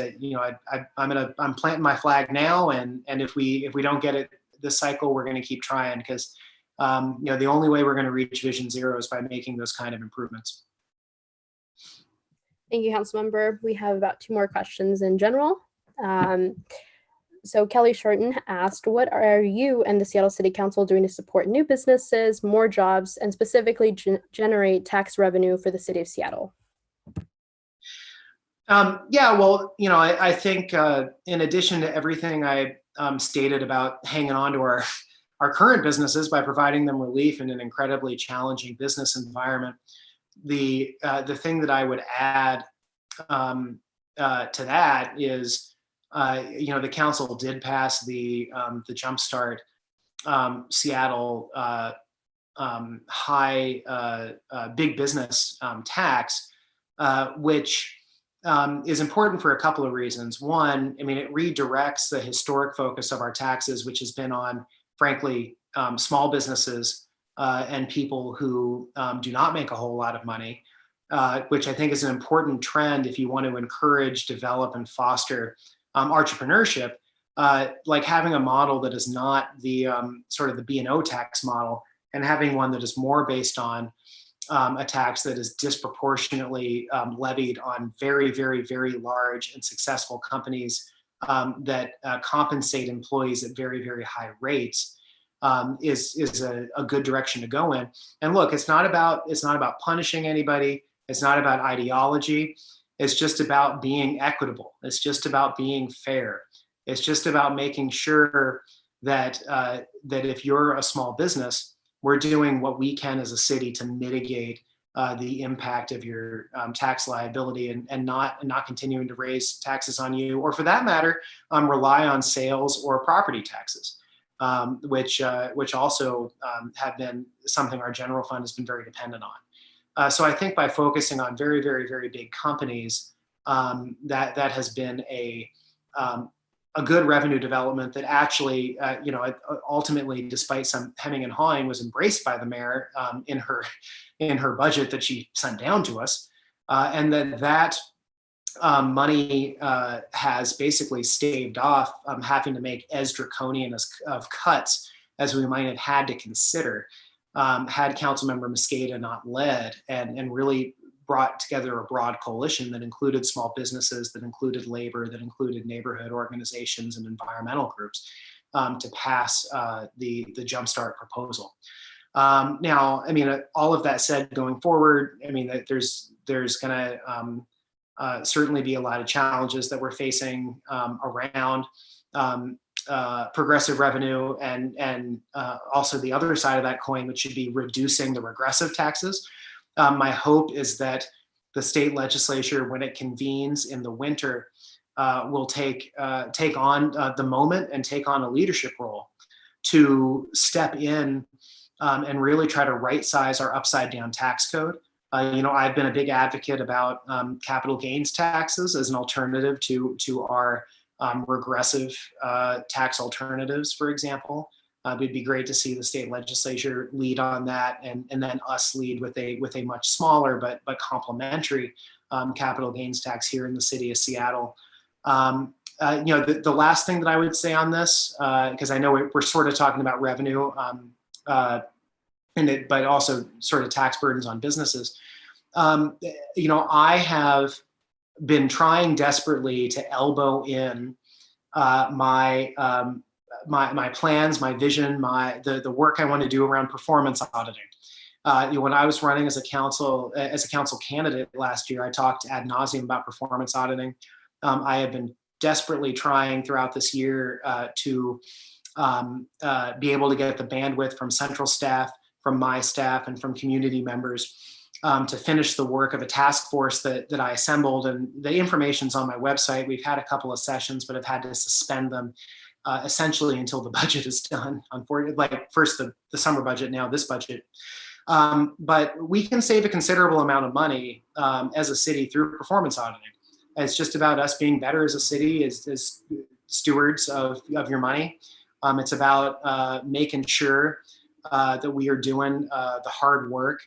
I'm planting my flag now, and if we don't get it this cycle, we're going to keep trying, because the only way we're going to reach Vision Zero is by making those kind of improvements. Thank you, Councilmember. We have about 2 more questions in general. So Kelly Shorten asked, what are you and the Seattle City Council doing to support new businesses, more jobs, and specifically generate tax revenue for the city of Seattle? Yeah, well, I think in addition to everything I stated about hanging on to our current businesses by providing them relief in an incredibly challenging business environment, the thing that I would add to that is, the council did pass the Jumpstart Seattle high big business tax, which is important for a couple of reasons. One, it redirects the historic focus of our taxes, which has been on, frankly, small businesses and people who do not make a whole lot of money. which I think is an important trend if you want to encourage, develop, and foster entrepreneurship, like having a model that is not the sort of the B&O tax model, and having one that is more based on a tax that is disproportionately levied on very, very, very large and successful companies that compensate employees at very, very high rates, is a good direction to go in. And look, it's not about punishing anybody. It's not about ideology. It's just about being equitable. It's just about being fair. It's just about making sure that that if you're a small business, we're doing what we can as a city to mitigate the impact of your tax liability, and not continuing to raise taxes on you, or for that matter, rely on sales or property taxes, which also have been something our general fund has been very dependent on. So I think by focusing on very, very, very big companies, that has been a good revenue development that actually, ultimately, despite some hemming and hawing, was embraced by the mayor in her budget that she sent down to us, and that money has basically staved off having to make as draconian of cuts as we might have had to consider had Councilmember Mosqueda not led and really brought together a broad coalition that included small businesses, that included labor, that included neighborhood organizations and environmental groups to pass the Jumpstart proposal. Now, I mean, all of that said, going forward, I mean, there's going to certainly be a lot of challenges that we're facing around progressive revenue, and also the other side of that coin, which should be reducing the regressive taxes. My hope is that the state legislature, when it convenes in the winter, will take on the moment and take on a leadership role to step in and really try to right-size our upside-down tax code. I've been a big advocate about capital gains taxes as an alternative to our regressive tax alternatives, for example. It'd be great to see the state legislature lead on that, and then us lead with a much smaller but complementary capital gains tax here in the city of Seattle. The last thing that I would say on this, because I know we're sort of talking about revenue, but also sort of tax burdens on businesses. I have been trying desperately to elbow in my plans, my vision, the work I want to do around performance auditing. When I was running as a council candidate last year, I talked ad nauseum about performance auditing. I have been desperately trying throughout this year to be able to get the bandwidth from central staff, from my staff, and from community members to finish the work of a task force that I assembled. And the information's on my website. We've had a couple of sessions, but have had to suspend them essentially until the budget is done. Unfortunately, like first the summer budget, now this budget. But we can save a considerable amount of money as a city through performance auditing. It's just about us being better as a city, as stewards of your money. It's about making sure that we are doing the hard work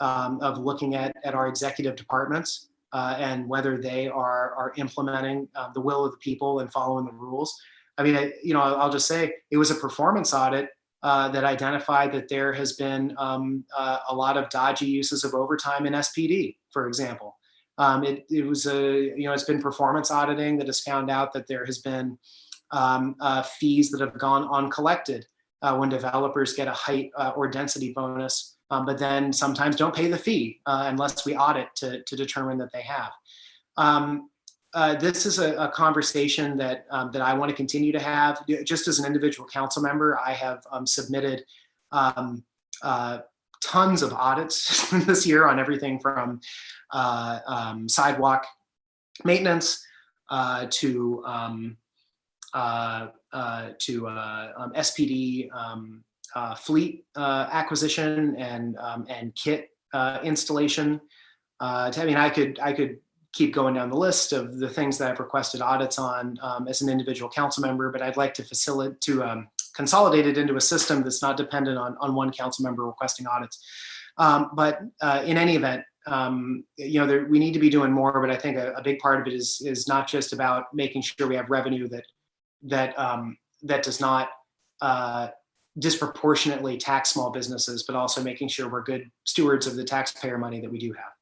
of looking at our executive departments and whether they are implementing the will of the people and following the rules. I mean, I'll just say it was a performance audit that identified that there has been a lot of dodgy uses of overtime in SPD, for example. It's been performance auditing that has found out that there has been fees that have gone uncollected when developers get a height or density bonus, but then sometimes don't pay the fee unless we audit to determine that they have. This is a conversation that I want to continue to have. Just as an individual council member, I have submitted tons of audits this year on everything from sidewalk maintenance to SPD fleet acquisition and kit installation. I could keep going down the list of the things that I've requested audits on as an individual council member, but I'd like to consolidate it into a system that's not dependent on one council member requesting audits. But in any event, we need to be doing more, but I think a big part of it is not just about making sure we have revenue that does not disproportionately tax small businesses, but also making sure we're good stewards of the taxpayer money that we do have.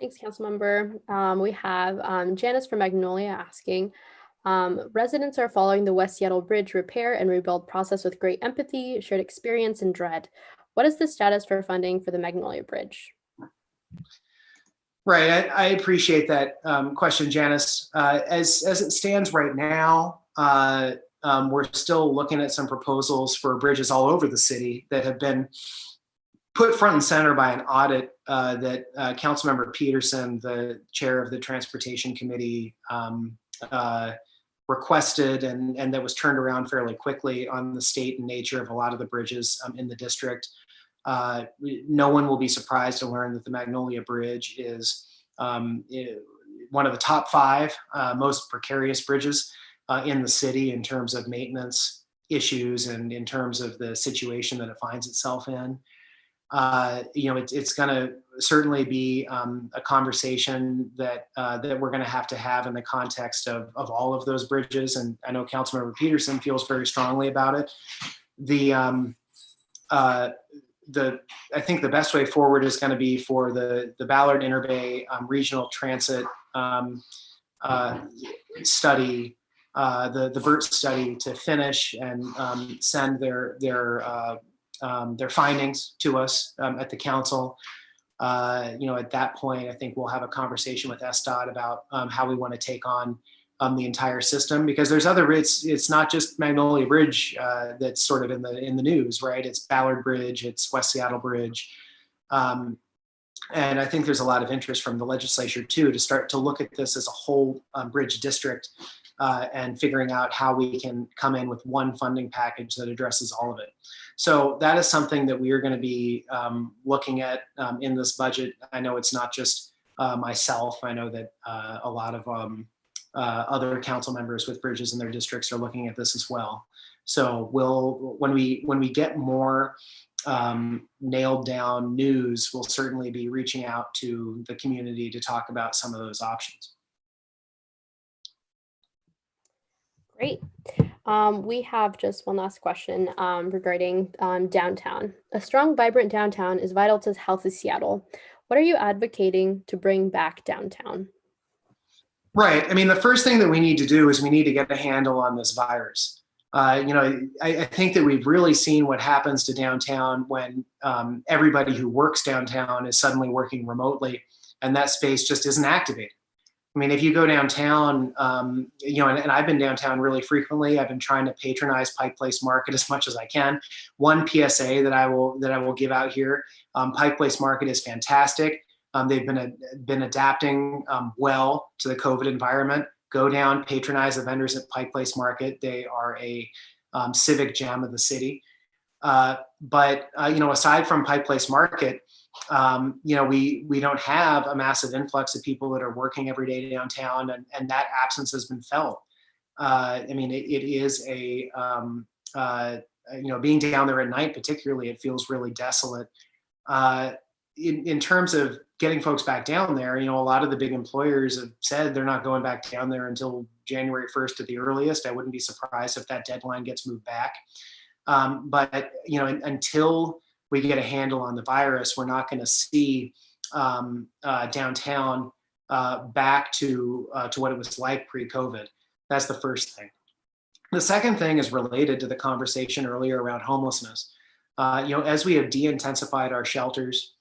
Thanks, Councilmember. We have Janice from Magnolia asking, residents are following the West Seattle Bridge repair and rebuild process with great empathy, shared experience, and dread. What is the status for funding for the Magnolia Bridge? Right, I appreciate that question, Janice. As it stands right now, we're still looking at some proposals for bridges all over the city that have been put front and center by an audit that Councilmember Peterson, the chair of the Transportation Committee, requested, and that was turned around fairly quickly on the state and nature of a lot of the bridges in the district. No one will be surprised to learn that the Magnolia Bridge is one of the top 5 most precarious bridges in the city in terms of maintenance issues and in terms of the situation that it finds itself in. It's going to certainly be a conversation that we're going to have in the context of all of those bridges. And I know Councilmember Peterson feels very strongly about it. I think the best way forward is going to be for the Ballard Interbay Regional Transit study, the BERT study, to finish and send their findings to us at the council. At that point, I think we'll have a conversation with SDOT about how we want to take on the entire system, because there's other, it's not just Magnolia Bridge that's sort of in the news, right? It's Ballard Bridge, it's West Seattle Bridge. And I think there's a lot of interest from the legislature too, to start to look at this as a whole bridge district and figuring out how we can come in with one funding package that addresses all of it. So that is something that we are going to be looking at in this budget. I know it's not just myself. I know that a lot of other council members with bridges in their districts are looking at this as well. So when we get more nailed down news, we'll certainly be reaching out to the community to talk about some of those options. Great. We have just one last question regarding downtown. A strong, vibrant downtown is vital to healthy Seattle. What are you advocating to bring back downtown? Right. I mean, the first thing that we need to do is we need to get a handle on this virus. I think that we've really seen what happens to downtown when everybody who works downtown is suddenly working remotely, and that space just isn't activated. I mean, if you go downtown, and I've been downtown really frequently. I've been trying to patronize Pike Place Market as much as I can. One PSA that I will give out here: Pike Place Market is fantastic. They've been adapting well to the COVID environment. Go down, patronize the vendors at Pike Place Market. They are a civic gem of the city. But aside from Pike Place Market, we don't have a massive influx of people that are working every day downtown, and that absence has been felt. I mean, it is a being down there at night, particularly, it feels really desolate. In terms of getting folks back down there, a lot of the big employers have said they're not going back down there until January 1st at the earliest. I wouldn't be surprised if that deadline gets moved back. But until we get a handle on the virus, we're not going to see downtown back to what it was like pre-COVID. That's the first thing. The second thing is related to the conversation earlier around homelessness. As we have de-intensified our shelters,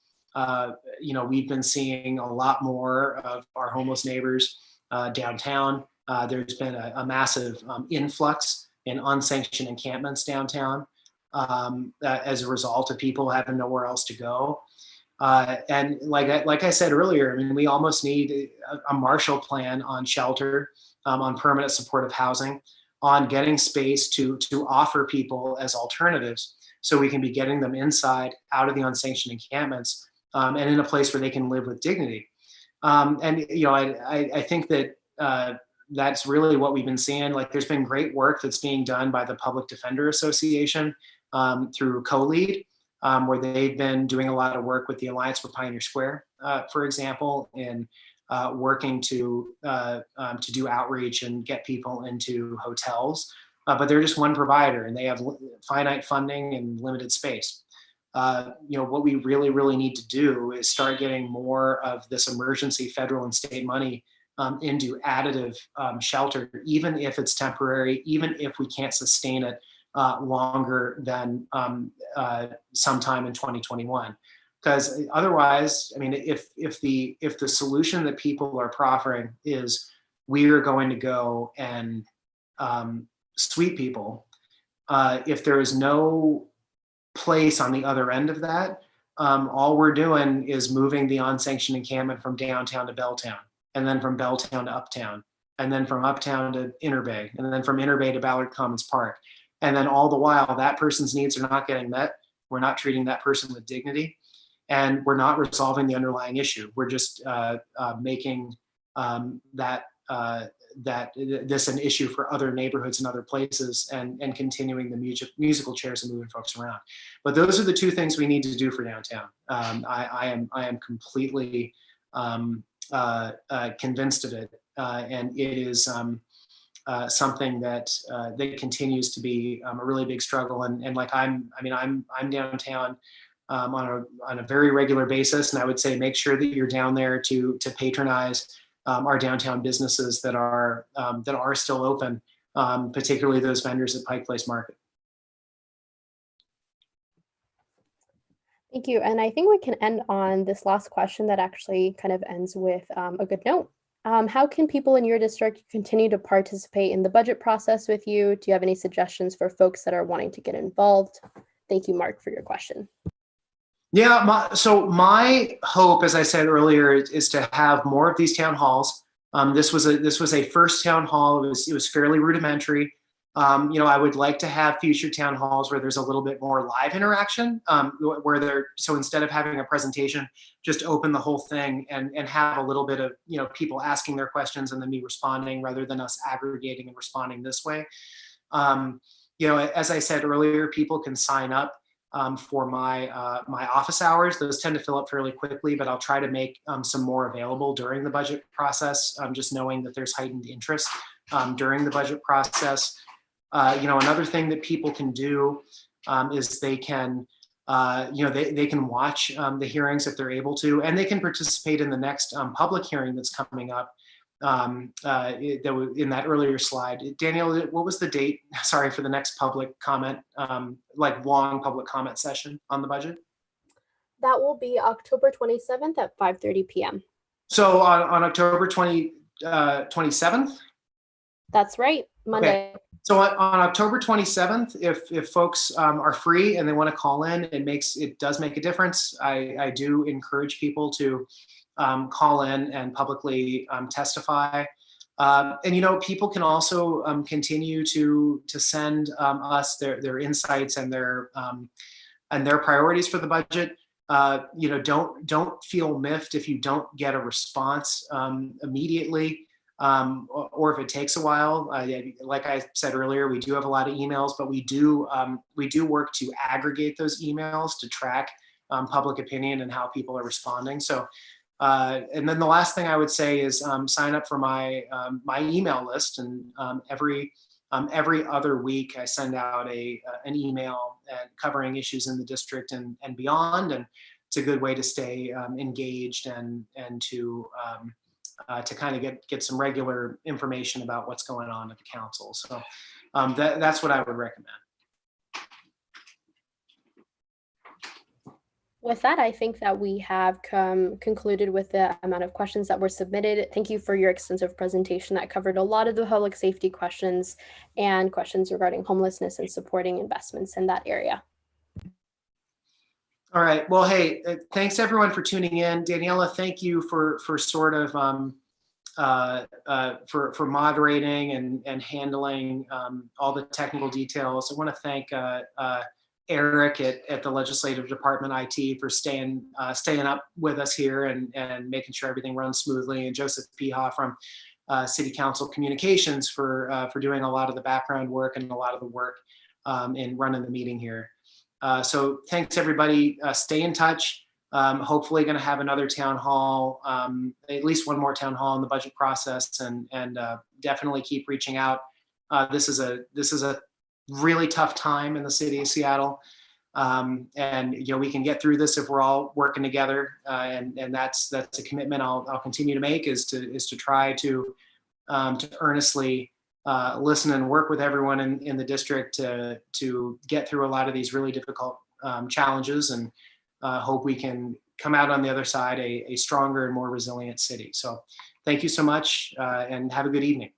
we've been seeing a lot more of our homeless neighbors downtown. There's been a massive influx in unsanctioned encampments downtown as a result of people having nowhere else to go. And like I said earlier, I mean, we almost need a Marshall Plan on shelter, on permanent supportive housing, on getting space to offer people as alternatives, so we can be getting them inside, out of the unsanctioned encampments, and in a place where they can live with dignity. I think that that's really what we've been seeing. Like, there's been great work that's being done by the Public Defender Association through CoLead where they've been doing a lot of work with the Alliance for Pioneer Square, for example, in working to do outreach and get people into hotels. But they're just one provider, and they have finite funding and limited space. What we really, really need to do is start getting more of this emergency federal and state money into additive shelter, even if it's temporary, even if we can't sustain it longer than sometime in 2021. Because otherwise, I mean, if the solution that people are proffering is we are going to go and sweep people, if there is no place on the other end of that, all we're doing is moving the unsanctioned encampment from downtown to Belltown, and then from Belltown to Uptown, and then from Uptown to Inner Bay, and then from Inner Bay to Ballard Commons Park. And then all the while, that person's needs are not getting met. We're not treating that person with dignity, and we're not resolving the underlying issue. We're just making this an issue for other neighborhoods and other places, and continuing the musical chairs and moving folks around. But those are the two things we need to do for downtown. I am completely convinced of it, and it is something that continues to be a really big struggle. And like I'm downtown on a very regular basis, and I would say make sure that you're down there to patronize our downtown businesses that are still open, particularly those vendors at Pike Place Market. Thank you. And I think we can end on this last question that actually kind of ends with a good note. How can people in your district continue to participate in the budget process with you? Do you have any suggestions for folks that are wanting to get involved? Thank you, Mark, for your question. Yeah, so my hope, as I said earlier, is to have more of these town halls. This was a first town hall. It was fairly rudimentary. I would like to have future town halls where there's a little bit more live interaction, so instead of having a presentation, just open the whole thing and have a little bit of people asking their questions and then me responding, rather than us aggregating and responding this way. As I said earlier, people can sign up for my office hours. Those tend to fill up fairly quickly, but I'll try to make some more available during the budget process, just knowing that there's heightened interest during the budget process. Another thing that people can do is they can they can watch the hearings if they're able to, and they can participate in the next public hearing that's coming up. In that earlier slide, Danielle, what was the date? Sorry, for the next public comment, long public comment session on the budget? That will be October 27th at 5:30 p.m. So on October 27th? That's right, Monday. Okay. So on October 27th, if folks are free and they want to call in, it does make a difference. I do encourage people to call in and publicly testify. And people can also continue to send us their insights and their priorities for the budget. Don't feel miffed if you don't get a response immediately, or if it takes a while. Like I said earlier, we do have a lot of emails, but we do work to aggregate those emails to track public opinion and how people are responding. So. And then the last thing I would say is sign up for my email list, and every other week I send out an email covering issues in the district and beyond, and it's a good way to stay engaged and to kind of get some regular information about what's going on at the council. So that's what I would recommend. With that, I think that we have concluded with the amount of questions that were submitted. Thank you for your extensive presentation that covered a lot of the public safety questions and questions regarding homelessness and supporting investments in that area. All right. Well, hey, thanks everyone for tuning in. Daniela, thank you for sort of for moderating and handling all the technical details. I want to thank Eric at the Legislative Department IT for staying up with us here and making sure everything runs smoothly, and Joseph Piha from City Council Communications for doing a lot of the background work and a lot of the work in running the meeting here. So thanks, everybody. Stay in touch. Hopefully going to have another town hall, at least one more town hall in the budget process, and definitely keep reaching out. This is a really tough time in the city of Seattle. And we can get through this if we're all working together. And that's a commitment I'll continue to make, is to try to earnestly listen and work with everyone in the district to get through a lot of these really difficult challenges, and hope we can come out on the other side a stronger and more resilient city. So thank you so much, and have a good evening.